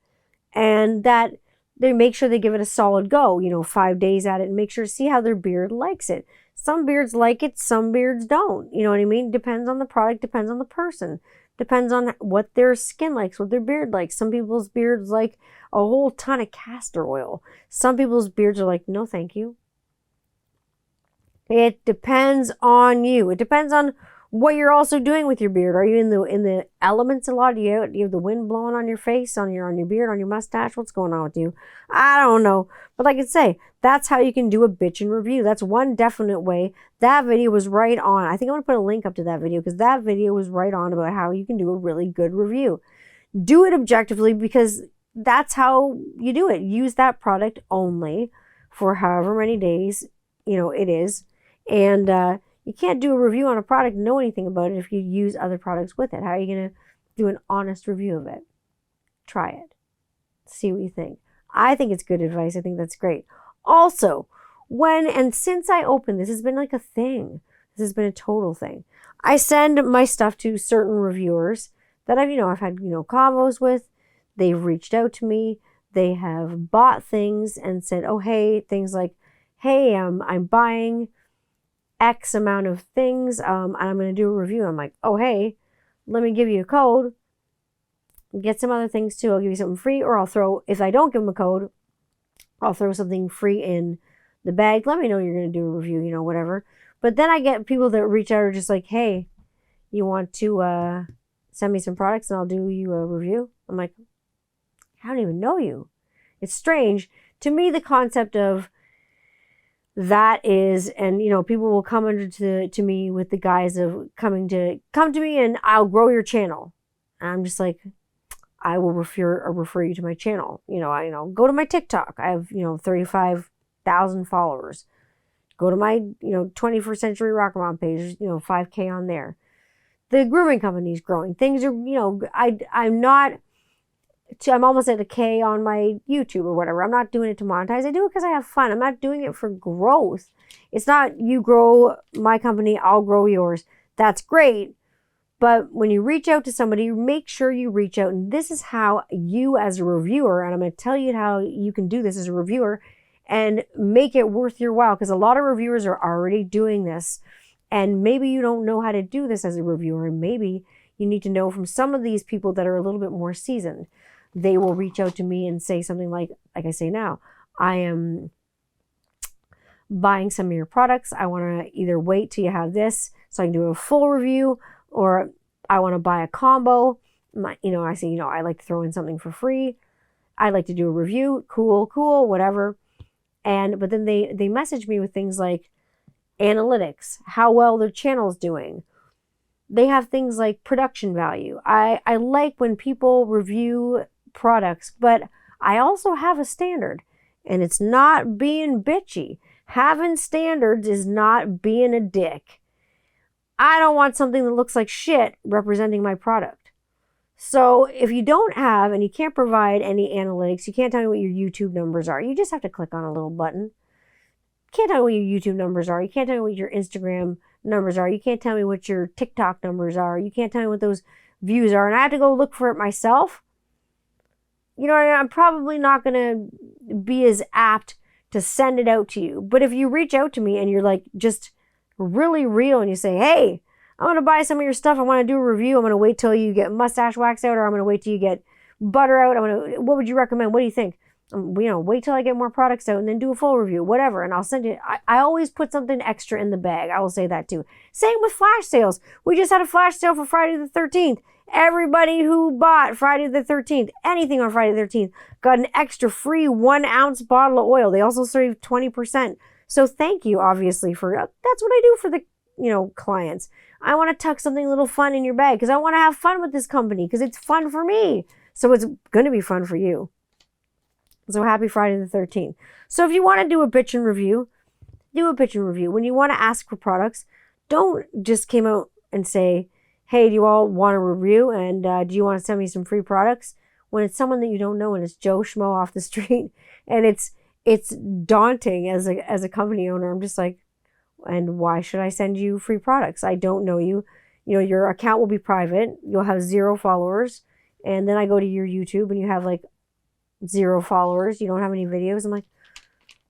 and that they make sure they give it a solid go, 5 days at it, and make sure to see how their beard likes it. Some beards like it, some beards don't. You know what I mean? Depends on the product, depends on the person. Depends on what their skin likes, what their beard likes. Some people's beards like a whole ton of castor oil. Some people's beards are like, no, thank you. It depends on you. It depends on what you're also doing with your beard. Are you in the elements a lot? Do you have the wind blowing on your face, on your beard, on your mustache? What's going on with you? I don't know. But like I say, that's how you can do a bitchin' review. That's one definite way. That video was right on. I think I'm going to put a link up to that video because that video was right on about how you can do a really good review. Do it objectively because that's how you do it. Use that product only for however many days, it is. And you can't do a review on a product and know anything about it if you use other products with it. How are you going to do an honest review of it? Try it. See what you think. I think it's good advice. I think that's great. Also, since I opened this has been like a thing. This has been a total thing. I send my stuff to certain reviewers that I've had, convos with. They've reached out to me. They have bought things and said, oh, hey, things like, hey, I'm buying X amount of things, and I'm going to do a review. I'm like, oh, hey, let me give you a code. Get some other things too. I'll give you something free, or if I don't give them a code, I'll throw something free in the bag. Let me know you're going to do a review, whatever. But then I get people that reach out are just like, hey, you want to send me some products and I'll do you a review? I'm like, I don't even know you. It's strange. To me, the concept of that is, and people will come to me with the guise of come to me and I'll grow your channel. And I'm just like, I will refer you to my channel. Go to my TikTok. I have 35,000 followers. Go to my 21st Century Rocker Mom page. 5K on there. The grooming company is growing. Things are I'm almost at a K on my YouTube or whatever. I'm not doing it to monetize. I do it because I have fun. I'm not doing it for growth. It's not you grow my company, I'll grow yours. That's great. But when you reach out to somebody, make sure you reach out. And this is how you as a reviewer, and I'm going to tell you how you can do this as a reviewer and make it worth your while. Because a lot of reviewers are already doing this. And maybe you don't know how to do this as a reviewer. And maybe you need to know from some of these people that are a little bit more seasoned. They will reach out to me and say something like I say now, I am buying some of your products. I want to either wait till you have this so I can do a full review, or I want to buy a combo. I say, I like to throw in something for free. I like to do a review. Cool, whatever. But then they message me with things like analytics, how well their channel's doing. They have things like production value. I like when people review products, but I also have a standard, and it's not being bitchy. Having standards is not being a dick. I don't want something that looks like shit representing my product. So if you don't have and you can't provide any analytics, you can't tell me what your YouTube numbers are. You just have to click on a little button. You can't tell me what your YouTube numbers are. You can't tell me what your Instagram numbers are. You can't tell me what your TikTok numbers are. You can't tell me what those views are. And I have to go look for it myself. I'm probably not going to be as apt to send it out to you. But if you reach out to me and you're like just really real and you say, hey, I'm going to buy some of your stuff. I want to do a review. I'm going to wait till you get mustache wax out, or I'm going to wait till you get butter out. What would you recommend? What do you think? Wait till I get more products out and then do a full review, whatever. And I'll send it. I always put something extra in the bag. I will say that too. Same with flash sales. We just had a flash sale for Friday the 13th. Everybody who bought Friday the 13th, anything on Friday the 13th, got an extra free 1 ounce bottle of oil. They also saved 20%. So thank you, obviously, for that's what I do for the clients. I want to tuck something a little fun in your bag because I want to have fun with this company because it's fun for me. So it's going to be fun for you. So happy Friday the 13th. So if you want to do a bitchin' review, do a bitchin' review. When you want to ask for products, don't just come out and say, hey, do you all want a review? And do you want to send me some free products? When it's someone that you don't know and it's Joe Schmo off the street. And it's daunting as a company owner. I'm just like, and why should I send you free products? I don't know you. Your account will be private. You'll have 0 followers. And then I go to your YouTube and you have like 0 followers. You don't have any videos. I'm like,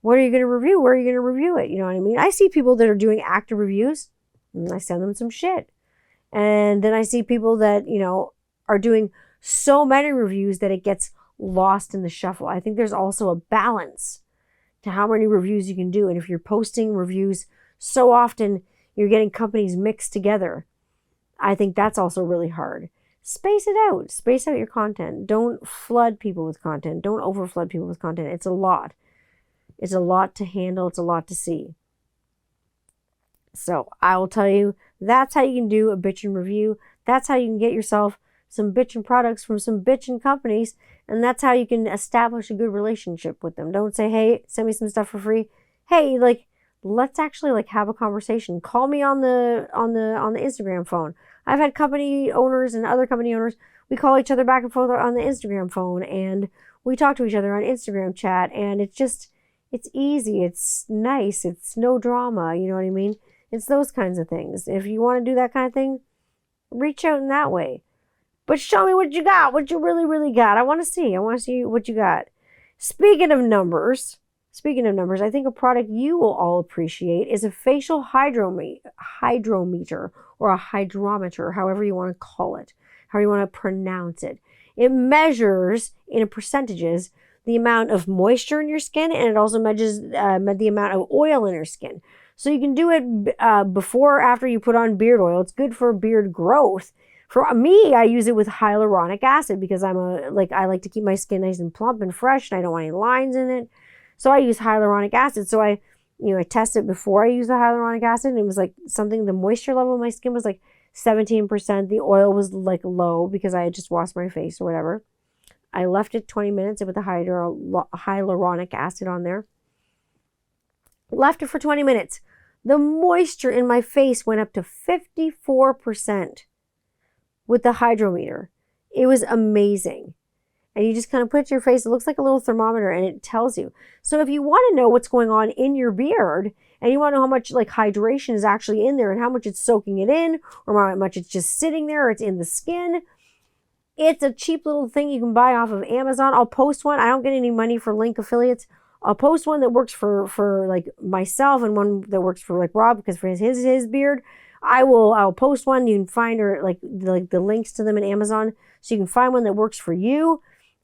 what are you going to review? Where are you going to review it? You know what I mean? I see people that are doing active reviews and I send them some shit. And then I see people that, you know, are doing so many reviews that it gets lost in the shuffle. I think there's also a balance to how many reviews you can do. And if you're posting reviews so often, you're getting companies mixed together. I think that's also really hard. Space it out. Space out your content. Don't flood people with content. Don't overflood people with content. It's a lot. It's a lot to handle. It's a lot to see. So I will tell you, that's how you can do a bitchin' review. That's how you can get yourself some bitchin' products from some bitchin' companies. And that's how you can establish a good relationship with them. Don't say, hey, send me some stuff for free. Hey, like, let's actually like have a conversation. Call me on the Instagram phone. I've had company owners and other company owners, we call each other back and forth on the Instagram phone and we talk to each other on Instagram chat, and it's easy, it's nice, it's no drama, you know what I mean? It's those kinds of things. If you want to do that kind of thing, reach out in that way. But show me what you got, what you really, really got. I want to see what you got. Speaking of numbers, I think a product you will all appreciate is a facial hydrometer or a hydrometer, however you want to call it, however you want to pronounce it. It measures in percentages the amount of moisture in your skin, and it also measures the amount of oil in your skin. So you can do it before or after you put on beard oil. It's good for beard growth. For me, I use it with hyaluronic acid because I like to keep my skin nice and plump and fresh, and I don't want any lines in it. So I use hyaluronic acid. So I test it before I use the hyaluronic acid, and it was like something, the moisture level of my skin was like 17%. The oil was like low because I had just washed my face or whatever. I left it 20 minutes with the hyaluronic acid on there. Left it for 20 minutes. The moisture in my face went up to 54% with the hydrometer. It was amazing. And you just kind of put it to your face. It looks like a little thermometer and it tells you. So if you want to know what's going on in your beard and you want to know how much like hydration is actually in there and how much it's soaking it in or how much it's just sitting there or it's in the skin, it's a cheap little thing you can buy off of Amazon. I'll post one. I don't get any money for link affiliates. I'll post one that works for like myself and one that works for like Rob because for his beard. I'll post one. You can find or like the links to them in Amazon so you can find one that works for you.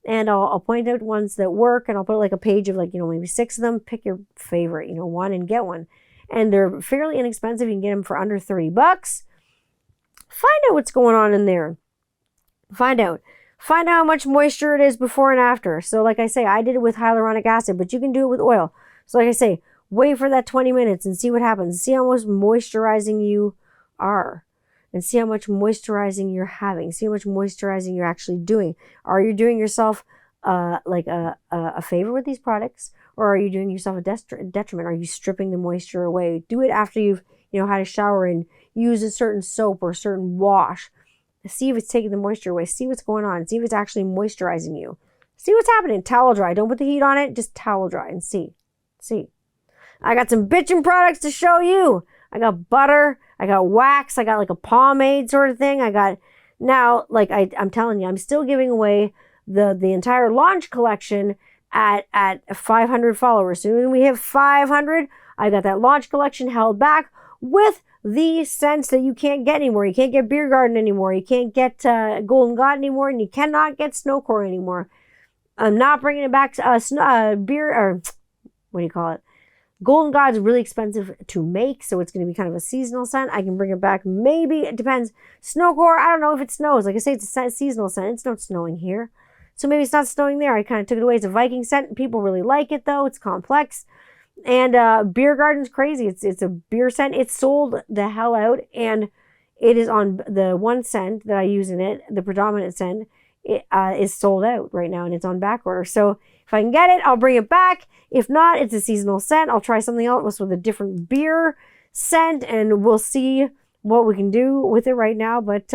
And I'll point out ones that work, and I'll put like a page of like, maybe 6 of them. Pick your favorite, one and get one. And they're fairly inexpensive. You can get them for under $30. Find out what's going on in there. Find out how much moisture it is before and after. So like I say, I did it with hyaluronic acid, but you can do it with oil. So like I say, wait for that 20 minutes and see what happens. See how much moisturizing you are. And see how much moisturizing you're having. See how much moisturizing you're actually doing. Are you doing yourself like a favor with these products? Or are you doing yourself a detriment? Are you stripping the moisture away? Do it after you've had a shower and use a certain soap or a certain wash. See if it's taking the moisture away. See what's going on. See if it's actually moisturizing you. See what's happening. Towel dry. Don't put the heat on it. Just towel dry and see. I got some bitchin' products to show you. I got butter. I got wax. I got like a pomade sort of thing. I got now, like I'm telling you, I'm still giving away the entire launch collection at 500 followers. So when we have 500, I got that launch collection held back with the scents that you can't get anymore. You can't get Beer Garden anymore. You can't get Golden God anymore, and you cannot get Snowcore anymore. I'm not bringing it back to beer or what do you call it? Golden God's really expensive to make, so it's going to be kind of a seasonal scent. I can bring it back. Maybe. It depends. Snowcore, I don't know if it snows. Like I say, it's a seasonal scent. It's not snowing here. So maybe it's not snowing there. I kind of took it away as a Viking scent. People really like it, though. It's complex. And Beer Garden's crazy. It's a beer scent. It's sold the hell out, and it is on the one scent that I use in it, the predominant scent. It is sold out right now, and it's on back order. So if I can get it, I'll bring it back. If not, it's a seasonal scent. I'll try something else with a different beer scent, and we'll see what we can do with it right now. But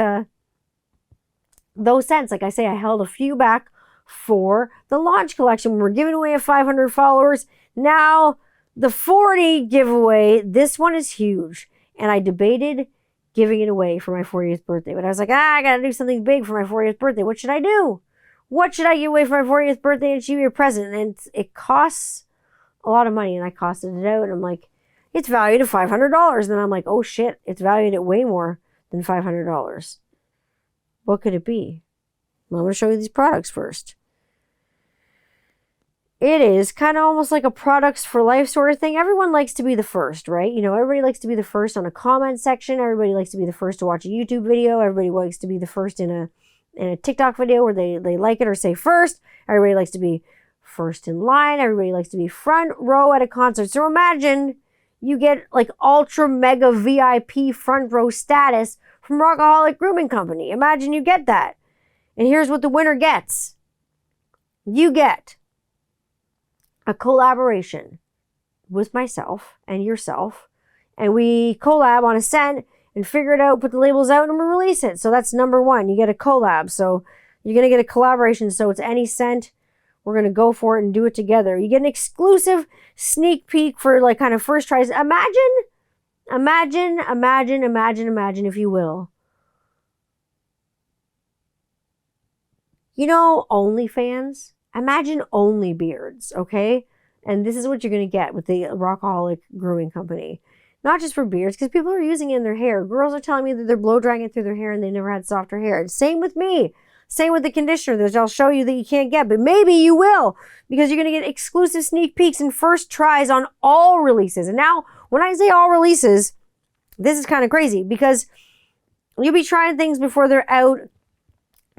those scents, like I say, I held a few back for the launch collection. We're giving away at 500 followers. Now, the 40 giveaway, this one is huge. And I debated giving it away for my 40th birthday. But I was like, I got to do something big for my 40th birthday. What should I do? What should I give away for my 40th birthday and she be a present? And it costs a lot of money. And I costed it out. And I'm like, it's valued at $500. And then I'm like, oh shit, it's valued at way more than $500. What could it be? Well, I'm going to show you these products first. It is kind of almost like a products for life sort of thing. Everyone likes to be the first, right? You know, everybody likes to be the first on a comment section. Everybody likes to be the first to watch a YouTube video. Everybody likes to be the first in a TikTok video where they like it or say first. Everybody likes to be first in line. Everybody likes to be front row at a concert. So imagine you get like ultra mega VIP front row status from Rockaholic Grooming Company. Imagine you get that. And here's what the winner gets. You get a collaboration with myself and yourself. And we collab on a scent and figure it out, put the labels out, and we release it. So that's number one. You get a collab. So you're going to get a collaboration. So it's any scent. We're going to go for it and do it together. You get an exclusive sneak peek for like kind of first tries. Imagine, if you will. You know, OnlyFans? Imagine only beards, okay? And this is what you're going to get with the Rockaholic Grooming Company. Not just for beards, because people are using it in their hair. Girls are telling me that they're blow drying it through their hair and they never had softer hair. Same with me. Same with the conditioner that I'll show you that you can't get, but maybe you will, because you're going to get exclusive sneak peeks and first tries on all releases. And now, when I say all releases, this is kind of crazy, because you'll be trying things before they're out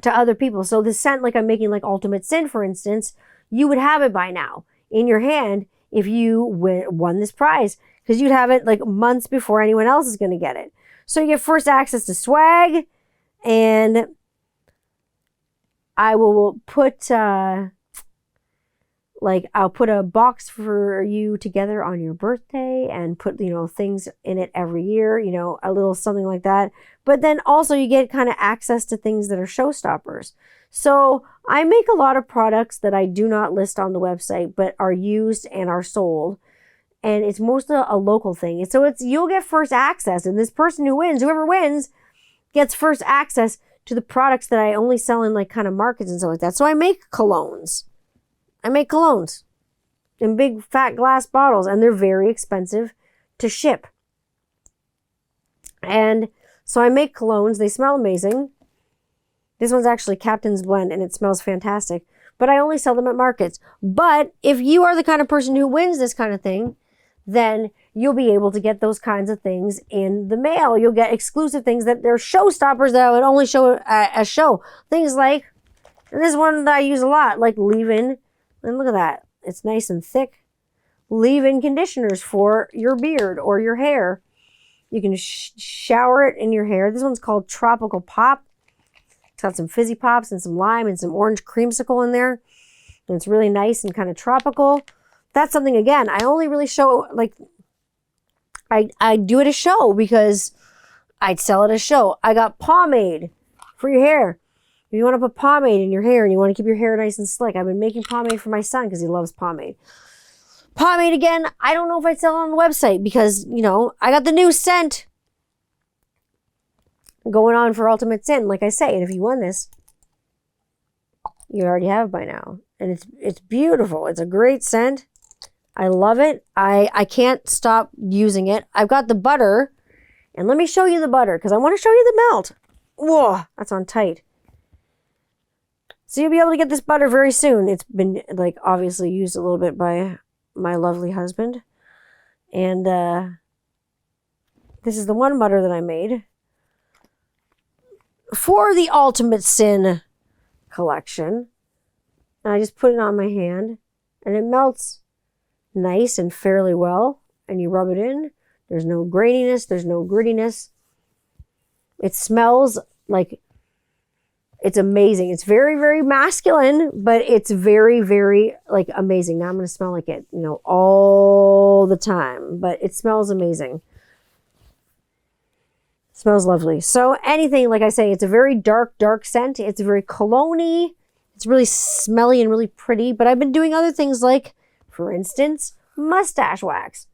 to other people. So the scent, like I'm making like Ultimate Sin, for instance, you would have it by now in your hand if you won this prize, because you'd have it like months before anyone else is going to get it. So you get first access to swag, and I will put I'll put a box for you together on your birthday and put, you know, things in it every year, you know, a little something like that. But then also you get kind of access to things that are showstoppers. So I make a lot of products that I do not list on the website, but are used and are sold. And it's mostly a local thing. So you'll get first access, and this person who wins, whoever wins, gets first access to the products that I only sell in like kind of markets and stuff like that. So I make colognes. In big fat glass bottles, and they're very expensive to ship. And so I make colognes. They smell amazing. This one's actually Captain's Blend, and it smells fantastic. But I only sell them at markets. But if you are the kind of person who wins this kind of thing, then you'll be able to get those kinds of things in the mail. You'll get exclusive things that they're showstoppers that I would only show at a show. Things like, and this is one that I use a lot, like leave-in. And look at that. It's nice and thick. Leave-in conditioners for your beard or your hair. You can shower it in your hair. This one's called Tropical Pop. It's got some fizzy pops and some lime and some orange creamsicle in there. And it's really nice and kind of tropical. That's something, again, I only really show, like, I do it a show because I'd sell it a show. I got pomade for your hair. If you want to put pomade in your hair and you want to keep your hair nice and slick, I've been making pomade for my son because he loves pomade. Pomade, again, I don't know if I'd sell it on the website because, you know, I got the new scent going on for Ultimate Sin, like I say. And if you won this, you already have by now. And it's beautiful. It's a great scent. I love it. I can't stop using it. I've got the butter. And let me show you the butter because I want to show you the melt. Whoa, that's on tight. So you'll be able to get this butter very soon. It's been, like, obviously used a little bit by my lovely husband. And this is the one butter that I made for the Ultimate Sin collection. And I just put it on my hand. And it melts nice and fairly well. And you rub it in. There's no graininess. There's no grittiness. It smells like... It's amazing. It's very, very masculine, but it's very, very, like, amazing. Now I'm going to smell like it, you know, all the time, but it smells amazing. It smells lovely. So anything, like I say, it's a very dark, dark scent. It's very cologne-y. It's really smelly and really pretty, but I've been doing other things like, for instance, mustache wax.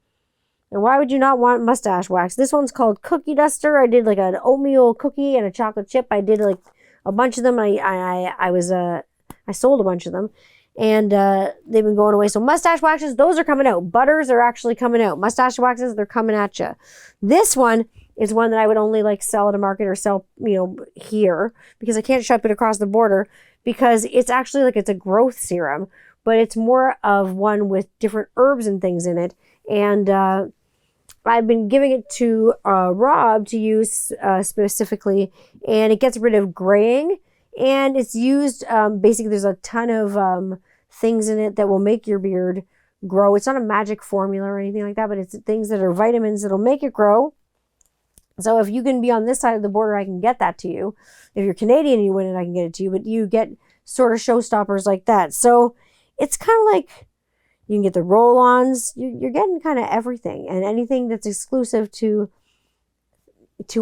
And why would you not want mustache wax? This one's called Cookie Duster. I did like an oatmeal cookie and a chocolate chip. I did like a bunch of them. I sold a bunch of them, and they've been going away. So mustache waxes, those are coming out. Butters are actually coming out. Mustache waxes, they're coming at you. This one is one that I would only like sell at a market or sell, here, because I can't ship it across the border, because it's actually like it's a growth serum, but it's more of one with different herbs and things in it. And I've been giving it to Rob to use specifically, and it gets rid of graying, and it's used, basically there's a ton of things in it that will make your beard grow. It's not a magic formula or anything like that, but it's things that are vitamins that'll make it grow. So if you can be on this side of the border, I can get that to you. If you're Canadian and you win it, I can get it to you, but you get sort of showstoppers like that. So it's kind of like, you can get the roll-ons. You're getting kind of everything, and anything that's exclusive to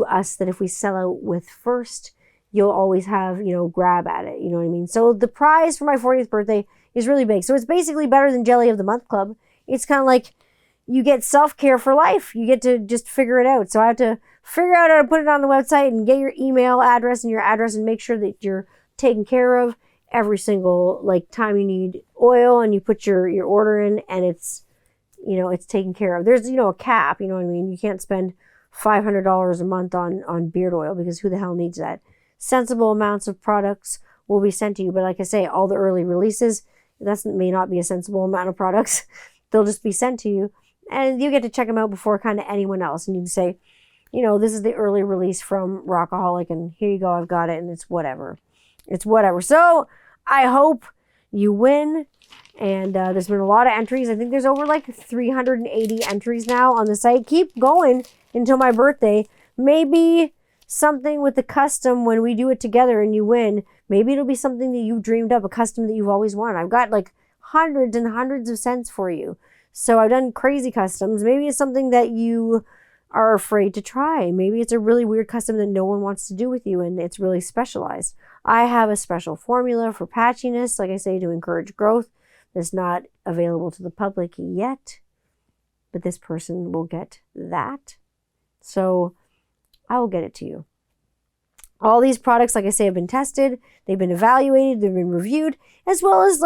us that if we sell out with first, you'll always have, grab at it. You know what I mean? So the prize for my 40th birthday is really big. So it's basically better than Jelly of the Month Club. It's kind of like you get self-care for life. You get to just figure it out. So I have to figure out how to put it on the website and get your email address and your address and make sure that you're taken care of every single time you need oil, and you put your order in, and it's it's taken care of. There's a cap, you know what I mean? You can't spend $500 a month on beard oil, because who the hell needs that? Sensible amounts of products will be sent to you, but like I say, all the early releases, that may not be a sensible amount of products. They'll just be sent to you, and you get to check them out before kind of anyone else, and you can say, this is the early release from Rockaholic, and here you go, I've got it, and it's whatever. So I hope you win. And there's been a lot of entries. I think there's over 380 entries now on the site. Keep going until my birthday. Maybe something with the custom when we do it together and you win. Maybe it'll be something that you dreamed up, a custom that you've always wanted. I've got hundreds and hundreds of scents for you. So I've done crazy customs. Maybe it's something that you are afraid to try. Maybe it's a really weird custom that no one wants to do with you, and it's really specialized. I have a special formula for patchiness, like I say, to encourage growth. That's not available to the public yet, but this person will get that. So I will get it to you. All these products, like I say, have been tested. They've been evaluated. They've been reviewed, as well as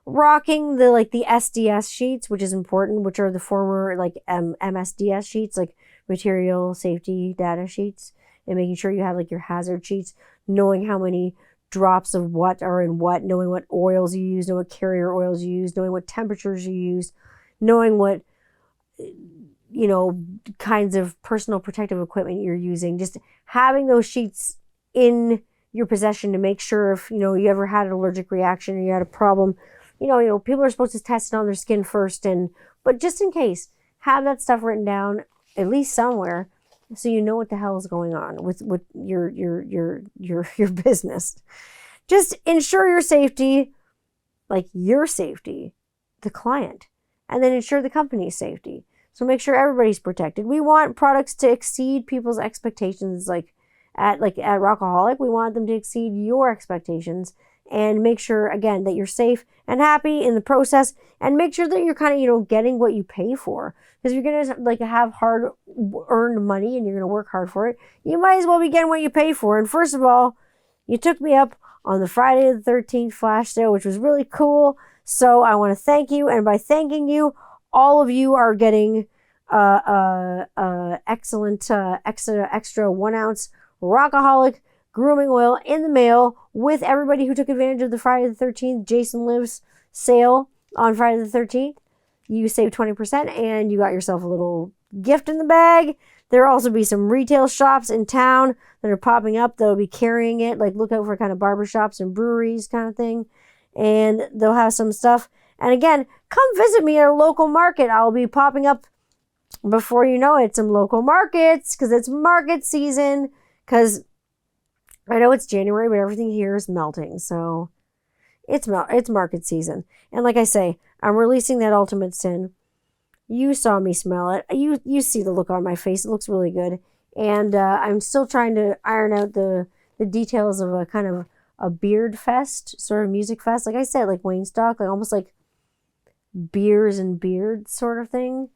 rocking the SDS sheets, which is important, which are the former MSDS sheets, material safety data sheets, and making sure you have your hazard sheets, knowing how many drops of what are in what, knowing what oils you use, knowing what carrier oils you use, knowing what temperatures you use, knowing what kinds of personal protective equipment you're using. Just having those sheets in your possession to make sure if you ever had an allergic reaction or you had a problem. People are supposed to test it on their skin first, but just in case, have that stuff written down at least somewhere, so you know what the hell is going on with your business. Just ensure your safety, your safety, the client, and then ensure the company's safety. So make sure everybody's protected. We want products to exceed people's expectations. At Rockaholic, we want them to exceed your expectations, and make sure again that you're safe and happy in the process, and make sure that you're kind of getting what you pay for. Because you're gonna have hard earned money and you're gonna work hard for it, you might as well be getting what you pay for. And first of all, you took me up on the Friday the 13th flash sale, which was really cool. So I want to thank you, and by thanking you, all of you are getting excellent extra 1 ounce Rockaholic grooming oil in the mail with everybody who took advantage of the Friday the 13th Jason Lives sale on Friday the 13th. You saved 20% and you got yourself a little gift in the bag. There'll also be some retail shops in town that are popping up that'll be carrying it. Look out for kind of barbershops and breweries kind of thing. And they'll have some stuff. And again, come visit me at a local market. I'll be popping up before you know it, some local markets, because it's market season. Because I know it's January, but everything here is melting. So it's market season. And like I say, I'm releasing that Ultimate Sin. You saw me smell it. You see the look on my face. It looks really good. And I'm still trying to iron out the details of a kind of a beard fest, sort of music fest. Like I said, Wayne Stock, almost like beers and beards sort of thing.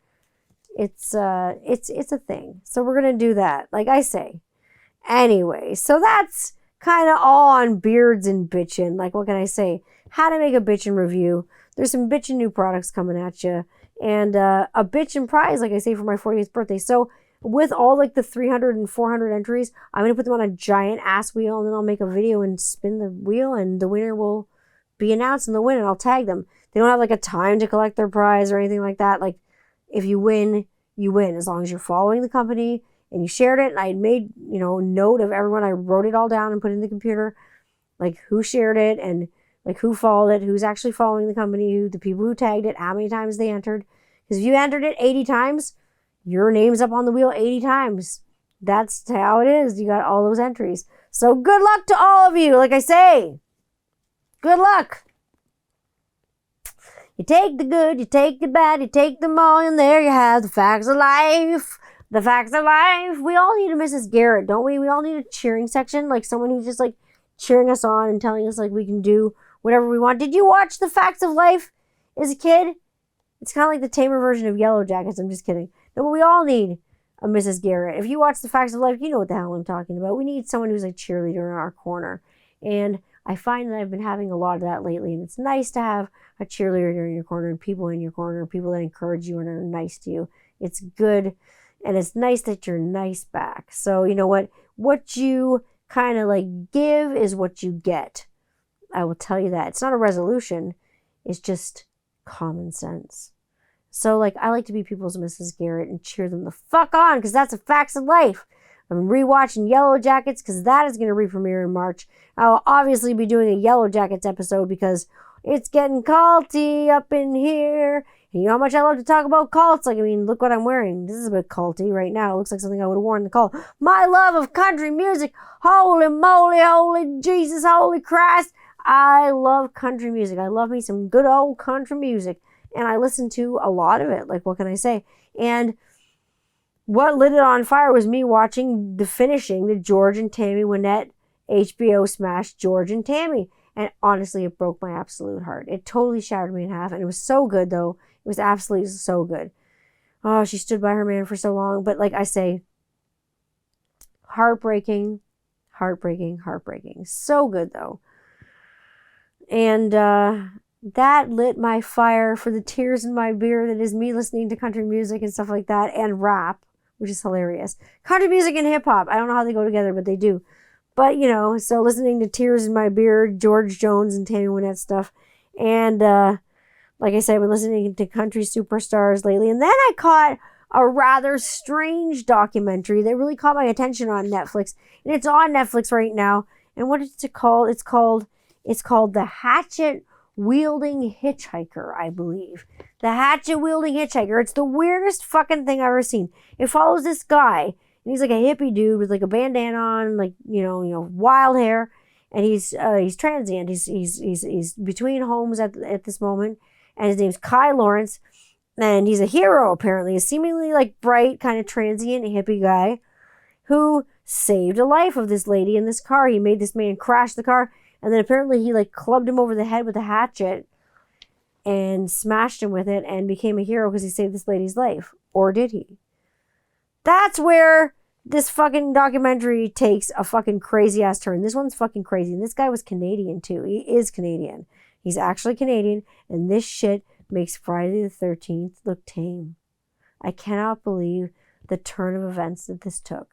It's a thing. So we're going to do that, like I say. Anyway, so that's kind of all on beards and bitchin'. Like, what can I say? How to make a bitchin' review. There's some bitchin' new products coming at you. And a bitchin' prize, like I say, for my 40th birthday. So with all like the 300 and 400 entries, I'm going to put them on a giant ass wheel, and then I'll make a video and spin the wheel, and the winner will be announced in the win, and I'll tag them. They don't have like a time to collect their prize or anything like that. Like, if you win, you win, as long as you're following the company and you shared it. And I made, note of everyone. I wrote it all down and put it in the computer, like who shared it and like who followed it, who's actually following the company, the people who tagged it, how many times they entered. Because if you entered it 80 times, your name's up on the wheel 80 times. That's how it is. You got all those entries. So good luck to all of you. Like I say, good luck. You take the good, you take the bad, you take them all, and there you have the facts of life. The facts of life. We all need a Mrs. Garrett, don't we? We all need a cheering section, like someone who's just like cheering us on and telling us like we can do whatever we want. Did you watch The Facts of Life as a kid? It's kind of like the tamer version of Yellow Jackets. I'm just kidding. No, but we all need a Mrs. Garrett. If you watch The Facts of Life, you know what the hell I'm talking about. We need someone who's a cheerleader in our corner. And I find that I've been having a lot of that lately, and it's nice to have a cheerleader in your corner and people in your corner, people that encourage you and are nice to you. It's good, and it's nice that you're nice back. So you know what you kind of like give is what you get. I will tell you that. It's not a resolution. It's just common sense. So like, I like to be people's Mrs. Garrett and cheer them the fuck on, because that's the facts of life. I'm rewatching Yellow Jackets because that is going to re-premiere in March. I'll obviously be doing a Yellow Jackets episode because it's getting culty up in here. And you know how much I love to talk about cults? Like, I mean, look what I'm wearing. This is a bit culty right now. It looks like something I would have worn in the cult. My love of country music. Holy moly, holy Jesus, holy Christ. I love country music. I love me some good old country music. And I listen to a lot of it. Like, what can I say? And what lit it on fire was me watching the George and Tammy Wynette HBO smash George and Tammy. And honestly, it broke my absolute heart. It totally shattered me in half. And it was so good, though. It was absolutely so good. Oh, she stood by her man for so long. But like I say, heartbreaking, heartbreaking, heartbreaking. So good, though. And that lit my fire for the tears in my beer that is me listening to country music and stuff like that, and rap, which is hilarious. Country music and hip-hop. I don't know how they go together, but they do. But, so listening to Tears in My Beer, George Jones and Tammy Wynette stuff. And like I said, I've been listening to country superstars lately. And then I caught a rather strange documentary that really caught my attention on Netflix. And it's on Netflix right now. And what is it called? It's called The Hatchet-Wielding Hitchhiker, I believe. The Hatchet-Wielding Hitchhiker. It's the weirdest fucking thing I've ever seen. It follows this guy. And he's like a hippie dude with like a bandana on, like, wild hair. And he's transient. He's between homes at this moment. And his name's Kai Lawrence. And he's a hero, apparently. A seemingly like bright, kind of transient hippie guy who saved a life of this lady in this car. He made this man crash the car. And then apparently he like clubbed him over the head with a hatchet and smashed him with it and became a hero because he saved this lady's life. Or did he? That's where this fucking documentary takes a fucking crazy ass turn. This one's fucking crazy. And this guy was Canadian too. He is Canadian. He's actually Canadian. And this shit makes Friday the 13th look tame. I cannot believe the turn of events that this took.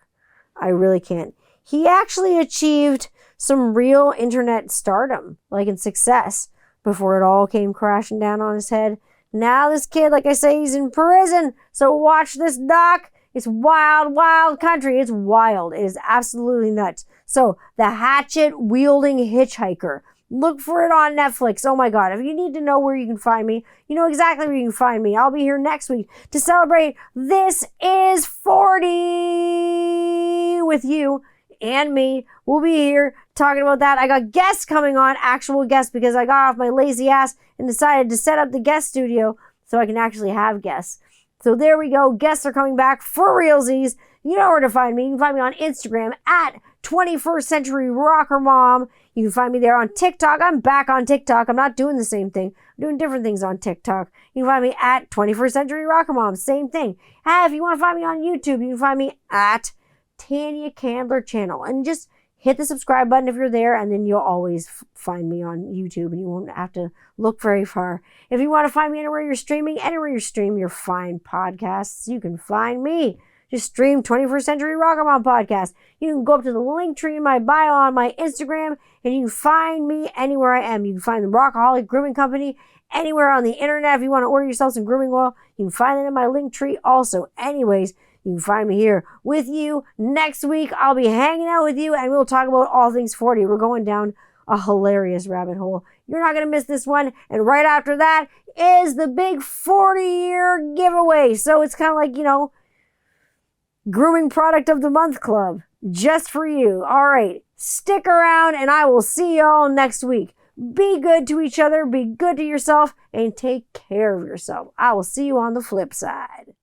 I really can't. He actually achieved some real internet stardom, like in success, before it all came crashing down on his head. Now this kid, like I say, he's in prison. So watch this doc. It's wild, wild country. It's wild. It is absolutely nuts. So, The Hatchet-Wielding Hitchhiker. Look for it on Netflix. Oh my God. If you need to know where you can find me, you know exactly where you can find me. I'll be here next week to celebrate This Is 40 with you and me. We'll be here talking about that. I got guests coming on, actual guests, because I got off my lazy ass and decided to set up the guest studio so I can actually have guests. So there we go. Guests are coming back for realsies. You know where to find me. You can find me on Instagram at 21st Century Rocker Mom. You can find me there on TikTok. I'm back on TikTok. I'm not doing the same thing. I'm doing different things on TikTok. You can find me at 21st Century Rocker Mom. Same thing. If you want to find me on YouTube, you can find me at Tanya Candler Channel. And just hit the subscribe button if you're there, and then you'll always find me on YouTube, and you won't have to look very far. If you want to find me anywhere you're streaming your fine podcasts, you can find me. Just stream 21st Century Rocker Mom podcast. You can go up to the link tree in my bio on my Instagram, and you can find me anywhere I am. You can find the Rockaholic Grooming Company anywhere on the internet. If you want to order yourself some grooming oil, you can find it in my link tree also. Anyways, you can find me here with you next week. I'll be hanging out with you, and we'll talk about all things 40. We're going down a hilarious rabbit hole. You're not going to miss this one. And right after that is the big 40-year giveaway. So it's kind of like, Grooming Product of the Month Club, just for you. All right, stick around, and I will see y'all next week. Be good to each other, be good to yourself, and take care of yourself. I will see you on the flip side.